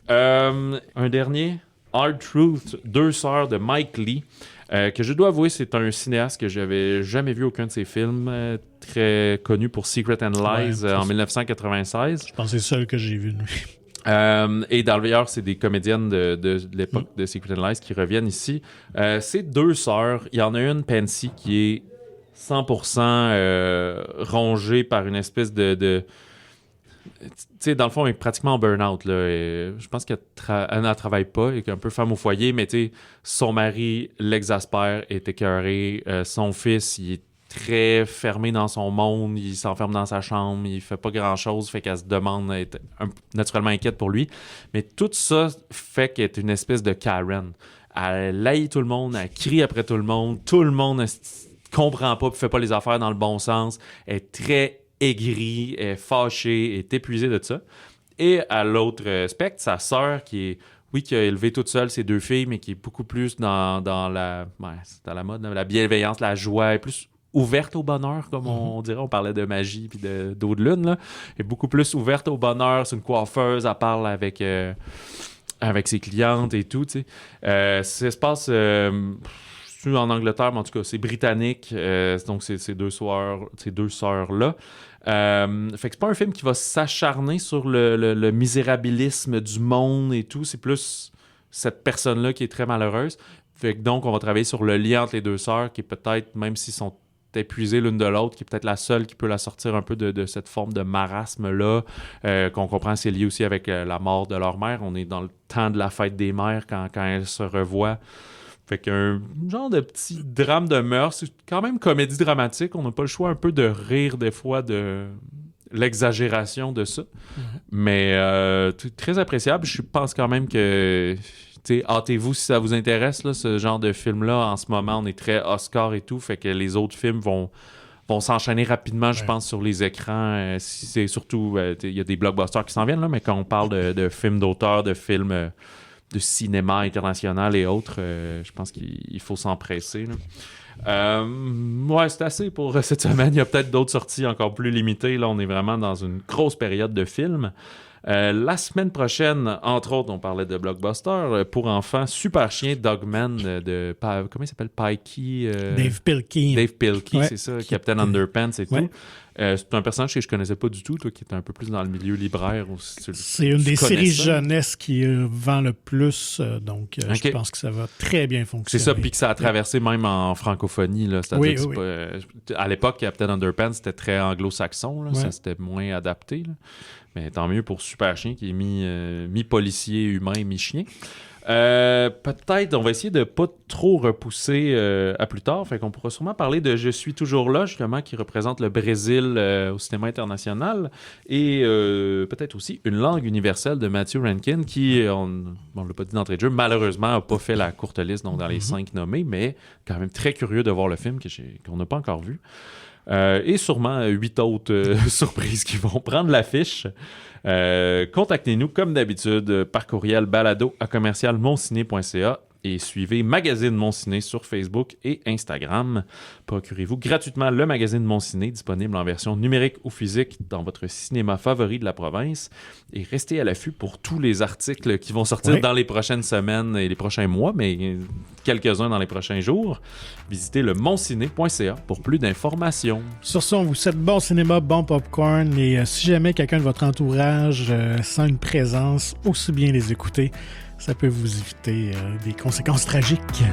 Un dernier, Hard Truth, Deux sœurs de Mike Lee, que je dois avouer, c'est un cinéaste que j'avais jamais vu aucun de ses films, très connu pour Secret and Lies en 1996. Je pense que c'est le seul que j'ai vu, lui. Et d'ailleurs, c'est des comédiennes de l'époque de Secret and Lies qui reviennent ici. C'est deux sœurs. Il y en a une, Pansy, qui est 100% rongée par une espèce de tu sais, dans le fond, elle est pratiquement en burn-out. Là, et je pense qu'elle ne travaille pas, elle est un peu femme au foyer, mais tu sais, son mari l'exaspère, est écœuré. Son fils, il est très fermé dans son monde, il s'enferme dans sa chambre, il fait pas grand-chose, fait qu'elle se demande, elle est naturellement inquiète pour lui. Mais tout ça fait qu'elle est une espèce de Karen. Elle haït tout le monde, elle crie après tout le monde ne comprend pas, puis fait pas les affaires dans le bon sens. Elle est très aigrie, elle est fâchée, elle est épuisée de ça. Et à l'autre spectre, sa sœur qui a élevé toute seule ses deux filles, mais qui est beaucoup plus dans la... Ouais, c'est dans la mode, la bienveillance, la joie, elle est plus ouverte au bonheur, comme on dirait. On parlait de magie puis d'eau de lune, là. Elle est beaucoup plus ouverte au bonheur. C'est une coiffeuse, elle parle avec ses clientes et tout, tu sais. Ça se passe... en Angleterre, mais en tout cas, c'est britannique. Donc, c'est ces deux sœurs-là. Fait que c'est pas un film qui va s'acharner sur le misérabilisme du monde et tout. C'est plus cette personne-là qui est très malheureuse. Fait que donc, on va travailler sur le lien entre les deux sœurs, qui est peut-être, même s'ils sont épuisées l'une de l'autre, qui est peut-être la seule qui peut la sortir un peu de cette forme de marasme-là, qu'on comprend, c'est lié aussi avec la mort de leur mère. On est dans le temps de la fête des mères quand elles se revoient. Fait qu'un genre de petit drame de meurtre, c'est quand même comédie dramatique. On n'a pas le choix un peu de rire des fois de l'exagération de ça. Mais très appréciable. Je pense quand même que... hâtez-vous si ça vous intéresse, là, ce genre de film-là. En ce moment, on est très Oscar et tout, fait que les autres films vont s'enchaîner rapidement, je pense, sur les écrans. C'est surtout... il y a des blockbusters qui s'en viennent, là, mais quand on parle de films d'auteur, de films... de cinéma international et autres, je pense qu'il faut s'empresser. Ouais, c'est assez pour cette semaine. Il y a peut-être d'autres sorties encore plus limitées. Là, on est vraiment dans une grosse période de films. La semaine prochaine, entre autres, on parlait de blockbuster pour enfants, Super Chien, Dogman de comment il s'appelle? Pikey? Dave Pilkey. Dave Pilkey, c'est ça, Captain Underpants et tout. C'est un personnage que je connaissais pas du tout, toi, qui est un peu plus dans le milieu libraire. C'est une des séries jeunesse qui vend le plus, donc je pense que ça va très bien fonctionner. C'est ça, puis que ça a traversé même en francophonie. Là, c'est-à-dire à l'époque, Captain Underpants, c'était très anglo-saxon, là, ça c'était moins adapté. Là. Mais tant mieux pour Super Chien qui est mi-policier humain, mi-chien. Peut-être, on va essayer de pas trop repousser à plus tard. Fait qu'on pourra sûrement parler de Je suis toujours là, justement, qui représente le Brésil au cinéma international. Et peut-être aussi Une langue universelle de Matthew Rankin, qui, on ne l'a pas dit d'entrée de jeu, malheureusement, n'a pas fait la courte liste donc dans les 5 nommés, mais quand même très curieux de voir le film qu'on n'a pas encore vu. Et sûrement 8 autres surprises qui vont prendre l'affiche. Contactez-nous comme d'habitude par courriel balado@commercialmonciné.ca et suivez Magazine Mon Ciné sur Facebook et Instagram. Procurez-vous gratuitement le Magazine Mon Ciné, disponible en version numérique ou physique dans votre cinéma favori de la province. Et restez à l'affût pour tous les articles qui vont sortir dans les prochaines semaines et les prochains mois, mais quelques-uns dans les prochains jours. Visitez le monciné.ca pour plus d'informations. Sur ce, on vous souhaite bon cinéma, bon popcorn, et si jamais quelqu'un de votre entourage sent une présence, aussi bien les écouter. Ça peut vous éviter des conséquences tragiques.